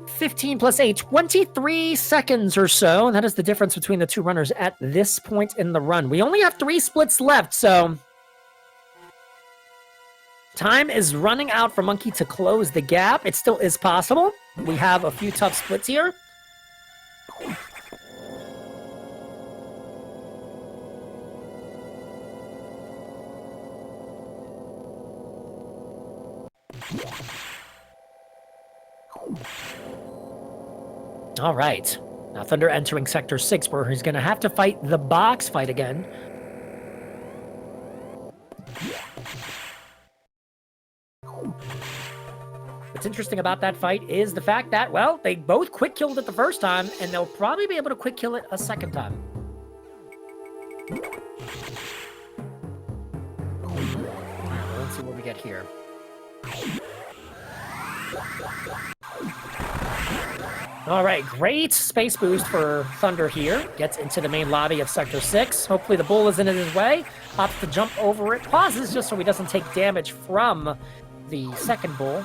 15 plus 8, 23 seconds or so. That is the difference between the 2 runners at this point in the run. We only have 3 splits left, so time is running out for Monkey to close the gap. It still is possible. We have a few tough splits here. All right. Now Thunder entering Sector 6, where he's going to have to fight the box fight again. What's interesting about that fight is the fact that, well, they both quick killed it the first time, and they'll probably be able to quick kill it a second time. Alright, let's see what we get here. Alright, great space boost for Thunder here. Gets into the main lobby of Sector 6. Hopefully the bull isn't in his way. Opts to jump over it. Pauses just so he doesn't take damage from the second bull.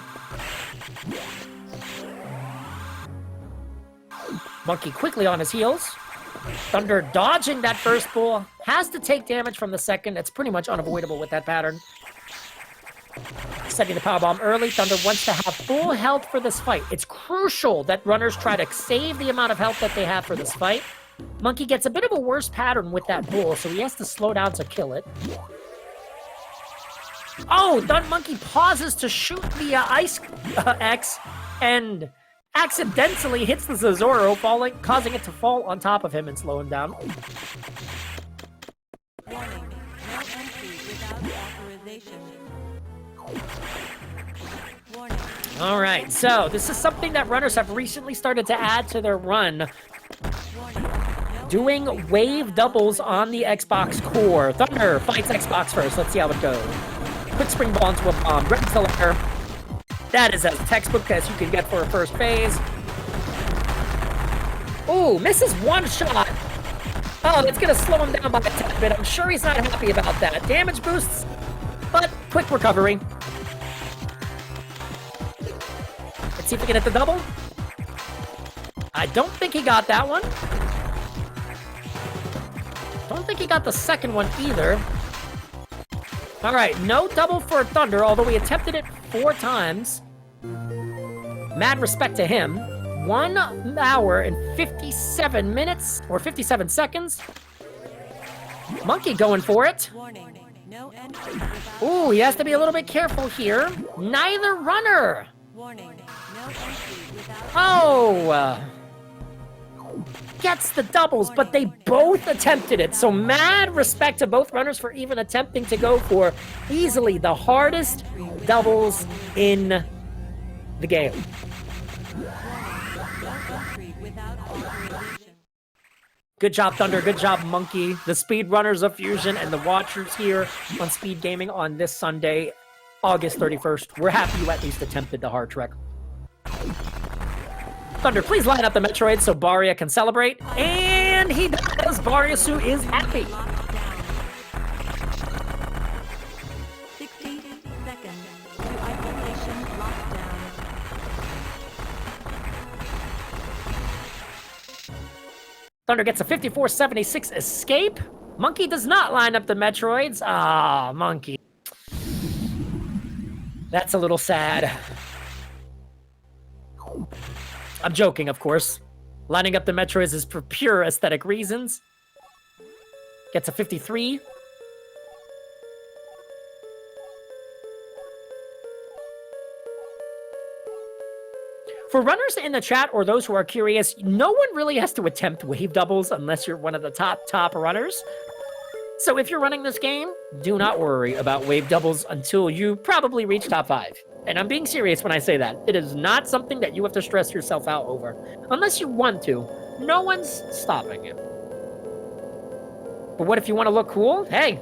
Monkey quickly on his heels. Thunder dodging that first bull. Has to take damage from the second. It's pretty much unavoidable with that pattern. Setting the powerbomb early. Thunder wants to have full health for this fight. It's crucial that runners try to save the amount of health that they have for this fight. Monkey gets a bit of a worse pattern with that bull, so he has to slow down to kill it. Oh, Monkey pauses to shoot the Ice X and accidentally hits the Zazoro, causing it to fall on top of him and slow him down. Warning, no entry without authorization. Warning. All right, so this is something that runners have recently started to add to their run. Warning, no Doing wave doubles on the Xbox core. Thunder fights Xbox first. Let's see how it goes. Quick spring ball into a bomb. Red Cylinder. That is as textbook as you can get for a first phase. Ooh, misses one shot. Oh, that's going to slow him down by a tad bit. I'm sure he's not happy about that. Damage boosts, but quick recovery. Let's see if we can hit the double. I don't think he got that one. Don't think he got the second one either. All right, no double for Thunder, although he attempted it 4 times. Mad respect to him. 1 hour and 57 minutes, or 57 seconds. Monkey going for it. warning, no entry without Ooh, he has to be a little bit careful here. Neither runner. warning, no entry without Oh, gets the doubles, but they both attempted it. So mad respect to both runners for even attempting to go for easily the hardest doubles in the game. no entry without authorization. Good job, Thunder. Good job, Monkey. The speedrunners of Fusion and the watchers here on Speed Gaming on this Sunday, August 31st. We're happy you at least attempted the hard trek. Thunder, please line up the Metroid so Baria can celebrate. And he does. Bariasu is happy. Locked down. 60 seconds to isolation lockdown. Thunder gets a 54-76 escape. Monkey does not line up the Metroids. Ah, Monkey. That's a little sad. I'm joking, of course. Lining up the Metroids is for pure aesthetic reasons. Gets a 53. For runners in the chat or those who are curious, no one really has to attempt wave doubles unless you're one of the top runners. So if you're running this game, do not worry about wave doubles until you probably reach top 5. And I'm being serious when I say that. It is not something that you have to stress yourself out over. Unless you want to. No one's stopping you. But what if you want to look cool? Hey,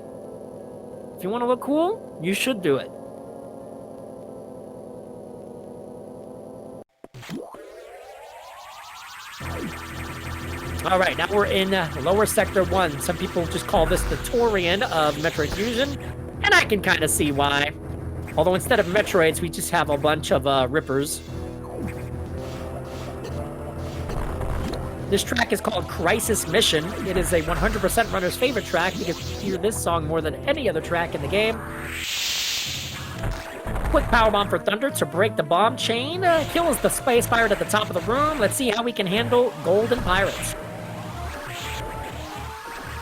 if you want to look cool, you should do it. All right, now we're in lower sector 1. Some people just call this the Torian of Metroid Fusion, and I can kind of see why. Although instead of Metroids, we just have a bunch of Rippers. This track is called Crisis Mission. It is a 100% runner's favorite track because you hear this song more than any other track in the game. Quick powerbomb for Thunder to break the bomb chain. Kills the space pirate at the top of the room. Let's see how we can handle Golden Pirates.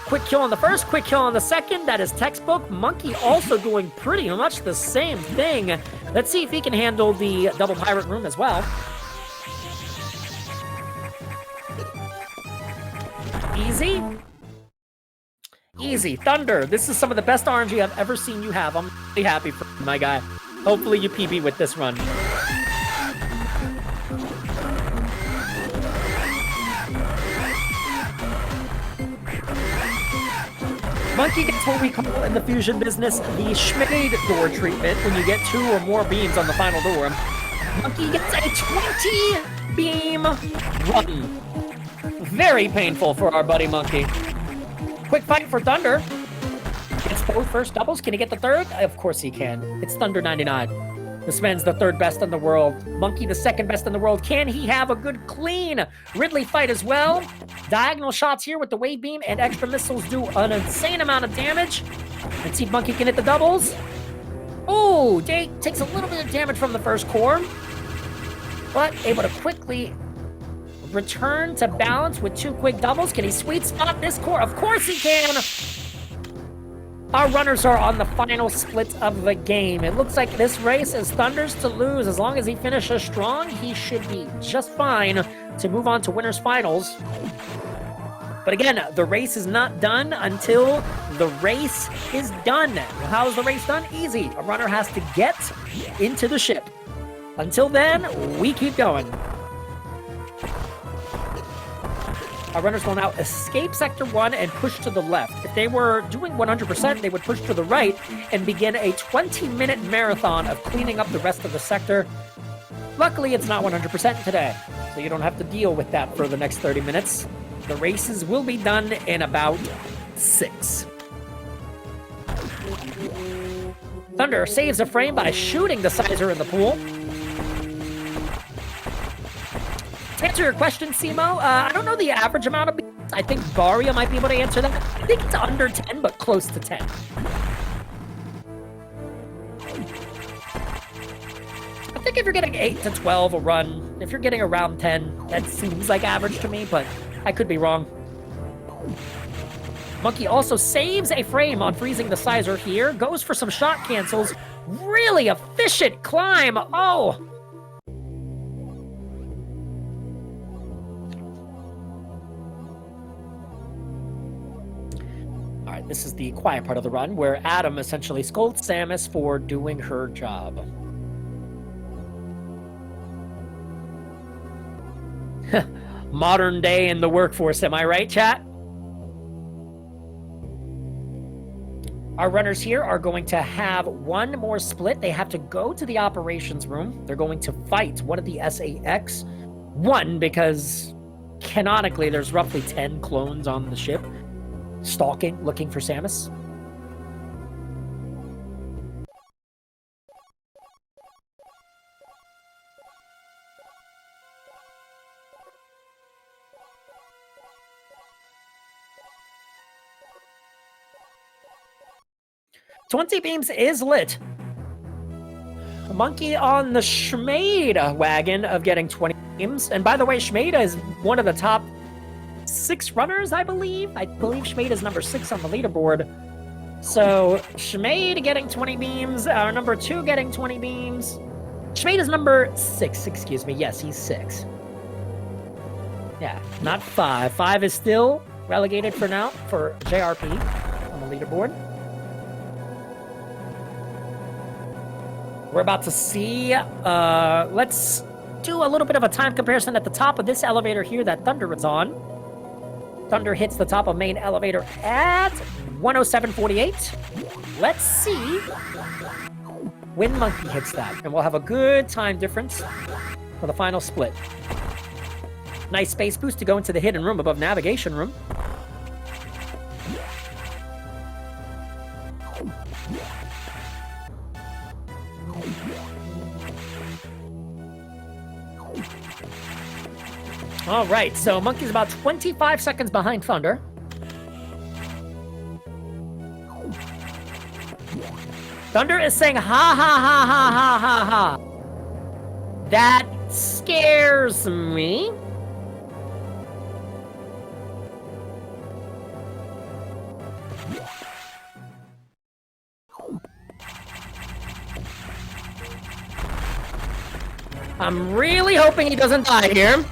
Quick kill on the first, quick kill on the second. That is textbook. Monkey also doing pretty much the same thing. Let's see if he can handle the double pirate room as well. Easy. Easy. Thunder, this is some of the best RNG I've ever seen you have. I'm really happy for you, my guy. Hopefully you PB with this run. Monkey gets what we call in the fusion business the Schmade door treatment when you get 2 or more beams on the final door. Monkey gets a 20 beam run. Very painful for our buddy Monkey. Quick fight for Thunder. Gets both first doubles. Can he get the third? Of course he can. It's Thunder99. This man's the 3rd best in the world. Monkey the 2nd best in the world. Can he have a good clean Ridley fight as well? Diagonal shots here with the wave beam and extra missiles do an insane amount of damage. Let's see if Monkey can hit the doubles. Oh, Jake takes a little bit of damage from the first core, but able to quickly return to balance with 2 quick doubles. Can he sweet spot this core? Of course he can! Our runners are on the final split of the game. It looks like this race is Thunder's to lose. As long as he finishes strong, he should be just fine to move on to winners finals. But again, the race is not done until the race is done. How is the race done? Easy. A runner has to get into the ship. Until then, we keep going. Our runners will now escape Sector 1 and push to the left. If they were doing 100%, they would push to the right and begin a 20-minute marathon of cleaning up the rest of the sector. Luckily, it's not 100% today, so you don't have to deal with that for the next 30 minutes. The races will be done in about 6. Thunder saves a frame by shooting the Sizer in the pool. To answer your question, Simo, I don't know the average amount of beams. I think Varia might be able to answer that. I think it's under 10, but close to 10. I think if you're getting 8 to 12 a run, if you're getting around 10, that seems like average to me, but I could be wrong. Monkey also saves a frame on freezing the Sizer here, goes for some shot cancels. Really efficient climb. Oh! Alright, this is the quiet part of the run, where Adam essentially scolds Samus for doing her job. Modern day in the workforce, am I right, chat? Our runners here are going to have one more split. They have to go to the operations room. They're going to fight one of the SAX. One, because canonically there's roughly 10 clones on the ship, stalking, looking for Samus. "20 beams is lit." Monkey on the Schmade wagon of getting 20 beams. And by the way, Schmade is one of the top 6 runners, I believe. I believe Schmade is number 6 on the leaderboard. So, Schmade getting 20 beams. Our number 2 getting 20 beams. Schmade is number 6, excuse me. Yes, he's 6. Yeah, not 5. 5 is still relegated for now for JRP on the leaderboard. We're about to see, let's do a little bit of a time comparison at the top of this elevator here that Thunder is on. Thunder hits the top of main elevator at 107.48. Let's see when Monkey hits that. And we'll have a good time difference for the final split. Nice space boost to go into the hidden room above navigation room. All right, so Monkey's about 25 seconds behind Thunder. Thunder is saying, ha, ha, ha, ha, ha, ha, ha. That scares me. I'm really hoping he doesn't die here.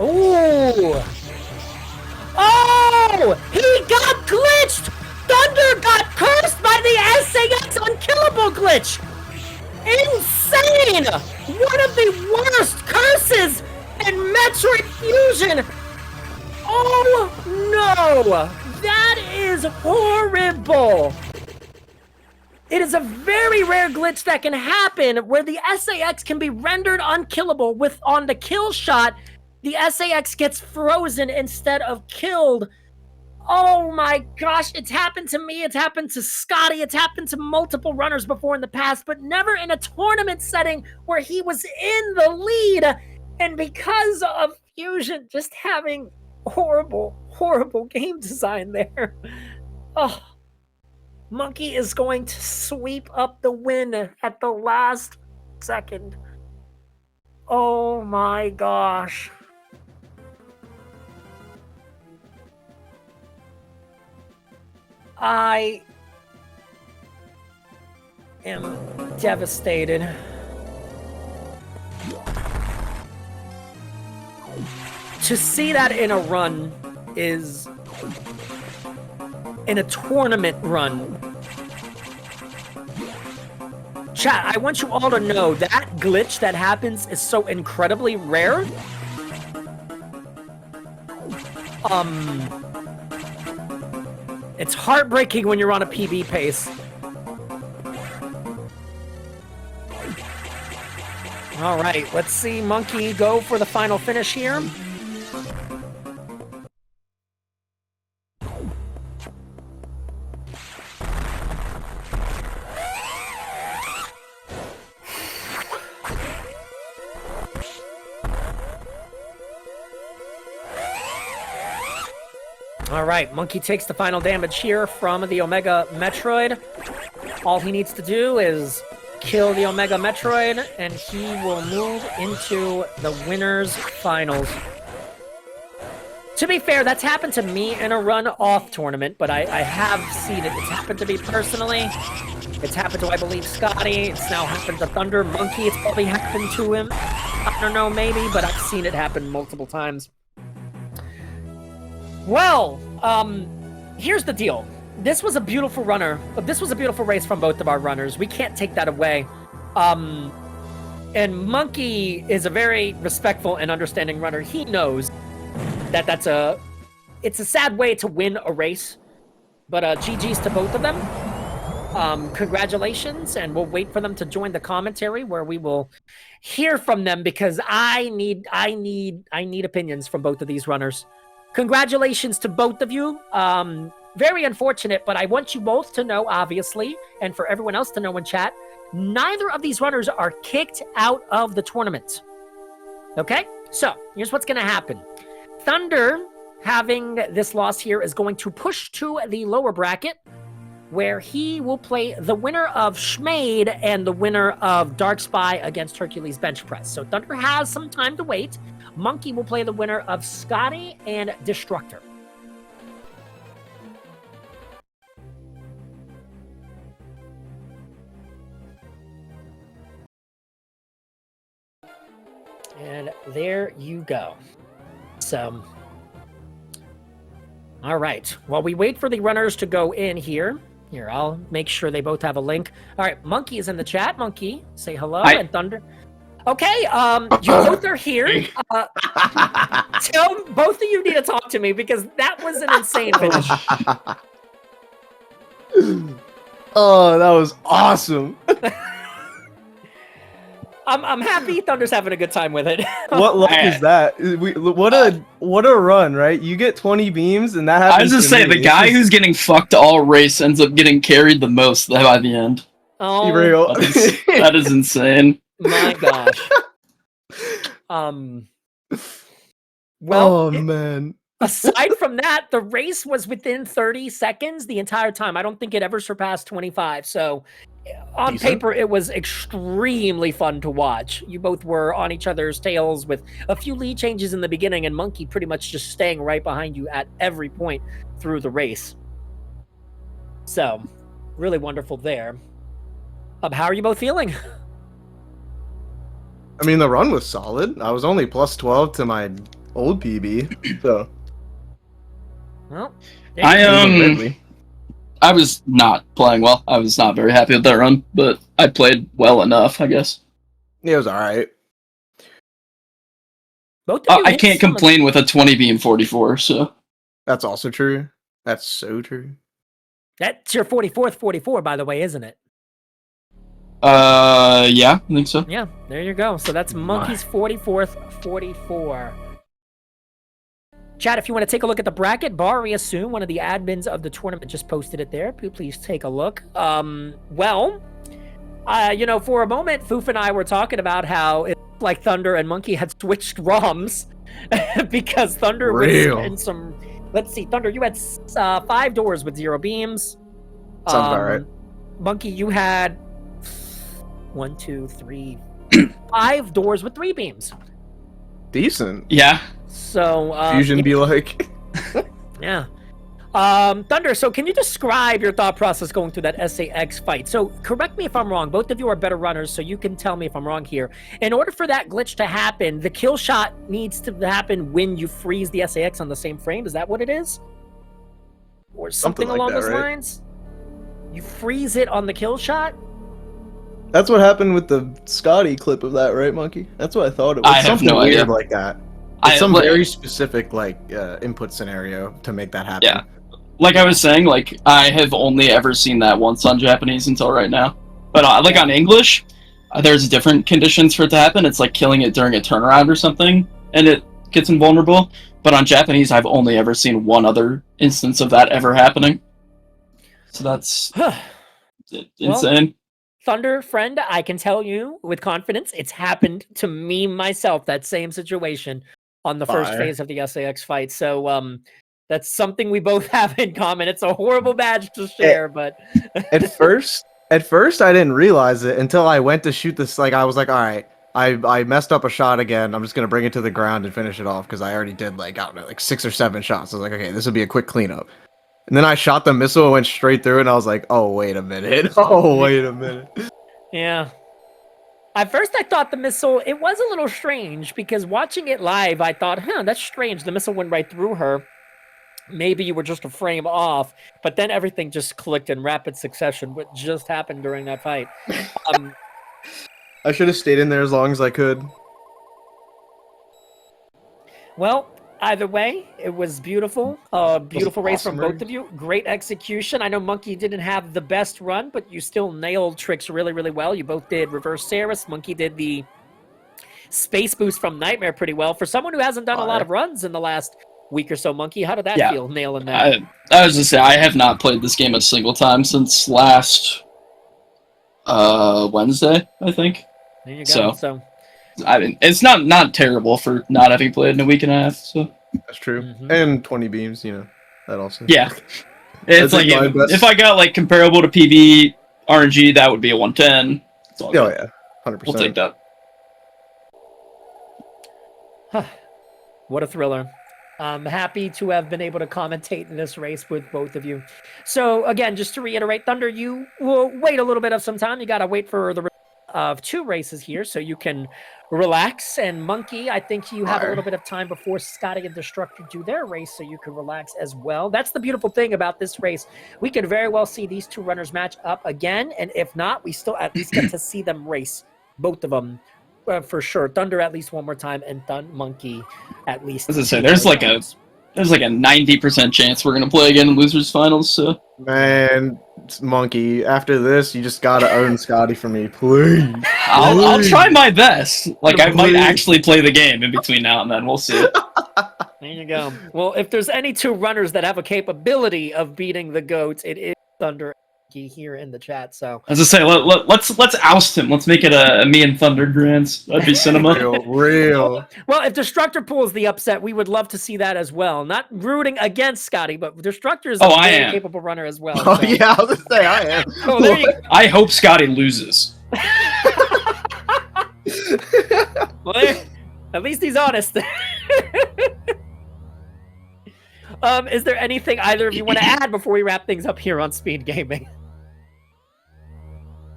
Ooh! Oh! He got glitched! Thunder got cursed by the SAX unkillable glitch! mean? One of the worst curses in Metroid Fusion! Oh no! That is horrible! It is a very rare glitch that can happen where the SAX can be rendered unkillable on the kill shot, the SAX gets frozen instead of killed. Oh my gosh, it's happened to me, it's happened to Scotty, it's happened to multiple runners before in the past, but never in a tournament setting where he was in the lead. And because of Fusion just having horrible, horrible game design there. Oh, Monkey is going to sweep up the win at the last second. Oh my gosh. I am devastated. To see that in a run is... in a tournament run. Chat, I want you all to know that glitch that happens is so incredibly rare. It's heartbreaking when you're on a PB pace. All right, let's see Monkey go for the final finish here. All right, Monkey takes the final damage here from the Omega Metroid. All he needs to do is kill the Omega Metroid, and he will move into the winner's finals. To be fair, that's happened to me in a run-off tournament, but I have seen it. It's happened to me personally. It's happened to, I believe, Scotty. It's now happened to Thunder. Monkey, it's probably happened to him. I don't know, maybe, but I've seen it happen multiple times. Well, here's the deal. This was a beautiful runner. This was a beautiful race from both of our runners. We can't take that away. And Monkey is a very respectful and understanding runner. He knows that it's a sad way to win a race. But GG's to both of them. Congratulations, and we'll wait for them to join the commentary where we will hear from them because I need opinions from both of these runners. Congratulations to both of you. Very unfortunate, but I want you both to know, obviously, and for everyone else to know in chat, neither of these runners are kicked out of the tournament. Okay? So, here's what's going to happen. Thunder, having this loss here, is going to push to the lower bracket, where he will play the winner of Schmade and the winner of Dark Spy against Hercules Bench Press. So Thunder has some time to wait. Monkey will play the winner of Scotty and Destructor. And there you go. So, all right. While we wait for the runners to go in here, I'll make sure they both have a link. All right, Monkey is in the chat. Monkey, say hello. Hi. And Thunder. Okay, you both are here. Tell both of you need to talk to me because that was an insane finish. Oh, that was awesome. I'm happy Thunder's having a good time with it. What luck is that? What a run, right? You get 20 beams, and that happens. I was just saying, the guy who's getting fucked all race ends up getting carried the most by the end. Oh, that is insane. My gosh. Well, oh man. Aside from that, the race was within 30 seconds the entire time. I don't think it ever surpassed 25. So on paper, it was extremely fun to watch. You both were on each other's tails with a few lead changes in the beginning and Monkey pretty much just staying right behind you at every point through the race. So really wonderful there. How are you both feeling? I mean, the run was solid. I was only plus 12 to my old PB, so. Well, I was not playing well. I was not very happy with that run, but I played well enough, I guess. It was all right. Both of you I hit can't some of- complain with a 20 beam 44, so. That's also true. That's so true. That's your 44th 44, by the way, isn't it? Yeah, I think so. Yeah, there you go. So that's Monkey's 44th 44. Chat, if you want to take a look at the bracket, Bari Assume, one of the admins of the tournament, just posted it there. Please take a look. Well, you know, for a moment, Foof and I were talking about how it looked like Thunder and Monkey had switched ROMs because Thunder was in some. Let's see, Thunder, you had 5 doors with 0 beams. Sounds about right. Monkey, you had 1, 2, 3, 5 doors with 3 beams. Decent. Yeah. So Fusion be like. yeah. Thunder, so can you describe your thought process going through that SAX fight? So correct me if I'm wrong. Both of you are better runners, so you can tell me if I'm wrong here. In order for that glitch to happen, the kill shot needs to happen when you freeze the SAX on the same frame. Is that what it is? Or something like along that, those right? lines? You freeze it on the kill shot? That's what happened with the Scotty clip of that, right, Monkey? That's what I thought it was. I have Something no weird idea. like that. It's some like- very specific input scenario to make that happen. Yeah. Like I was saying, like, I have only ever seen that once on Japanese until right now. But, like, on English, there's different conditions for it to happen. It's like killing it during a turnaround or something, and it gets invulnerable. But on Japanese, I've only ever seen one other instance of that ever happening. So that's insane. Thunder, friend, I can tell you with confidence, it's happened to me myself, that same situation on the first Fire. phase of the SAX fight. So, that's something we both have in common. It's a horrible badge to share, but At first, I didn't realize it until I went to shoot this. Like, I was like, all right, I messed up a shot again. I'm just gonna bring it to the ground and finish it off because I already did like, I don't know, like 6 or 7 shots. I was like, okay, this will be a quick cleanup. And then I shot the missile and went straight through, and I was like, oh wait a minute, oh wait a minute. yeah. At first, I thought the missile, it was a little strange because watching it live, I thought, that's strange. The missile went right through her. Maybe you were just a frame off, but then everything just clicked in rapid succession. What just happened during that fight? I should have stayed in there as long as I could. Well, either way, it was beautiful. Beautiful race from both of you. Great execution. I know Monkey didn't have the best run, but you still nailed tricks really, really well. You both did reverse Saris. Monkey did the space boost from Nightmare pretty well. For someone who hasn't done a lot of runs in the last week or so, Monkey, how did that feel, nailing that? I was gonna say, I have not played this game a single time since last Wednesday, I think. There you go. So I mean, it's not terrible for not having played in a week and a half. So That's true. Mhm. And 20 beams, you know, that also. yeah, it's I like think my best- if I got like comparable to PB RNG, that would be a 110. It's all Oh good. yeah, 100%. We'll take that. What a thriller. I'm happy to have been able to commentate in this race with both of you. So again, just to reiterate, Thunder, you will wait a little bit of some time. You got to wait for the of 2 races here so you can relax. And Monkey, I think you have a little bit of time before Scotty and Destructor do their race so you can relax as well. That's the beautiful thing about this race. We could very well see these 2 runners match up again. And if not, we still at least get to see them race, both of them. For sure, Thunder at least one more time, and Monkey at least. As I say, 2 there's more like times. a 90% chance we're gonna play again in losers finals. So Man, Monkey, after this, you just gotta own Scotty for me, please. I'll try my best. Like I might Please. actually play the game in between now and then. We'll see. There you go. Well, if there's any 2 runners that have a capability of beating the GOATs, it is Thunder and Monkey here in the chat. So As I say, let's oust him. Let's make it a me and Thunder Grants. That'd be cinema. Real. well, if Destructor pulls the upset, we would love to see that as well. Not rooting against Scotty, but Destructor is a Oh, I very am. capable runner as well. Oh so- yeah, I was gonna say I am. Oh, there you I hope Scotty loses. Well, at least he's honest. Is there anything either of you want to add before we wrap things up here on Speed Gaming?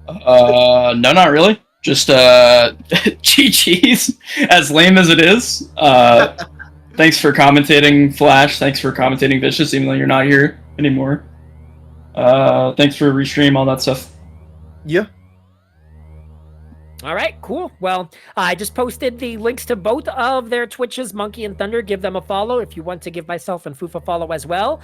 No, not really. Just GG's. As lame as it is. Thanks for commentating, Flash. Thanks for commentating, Vicious, even though you're not here anymore. Thanks for restream, all that stuff. Yeah. All right, cool. Well, I just posted the links to both of their Twitches, Monkey and Thunder. Give them a follow if you want to give myself and Foof a follow as well.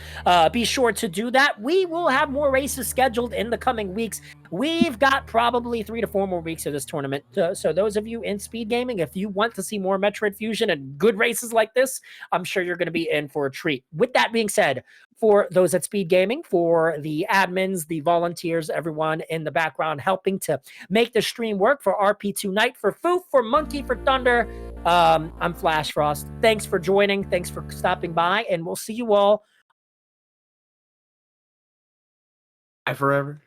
Be sure to do that. We will have more races scheduled in the coming weeks. We've got probably 3 to 4 more weeks of this tournament. So those of you in speed gaming, if you want to see more Metroid Fusion and good races like this, I'm sure you're going to be in for a treat. With that being said, for those at Speed Gaming, for the admins, the volunteers, everyone in the background helping to make the stream work, for RP2 Night, for Foof, for Monkey, for Thunder, I'm Flash Frost. Thanks for joining. Thanks for stopping by, and we'll see you all. Bye forever.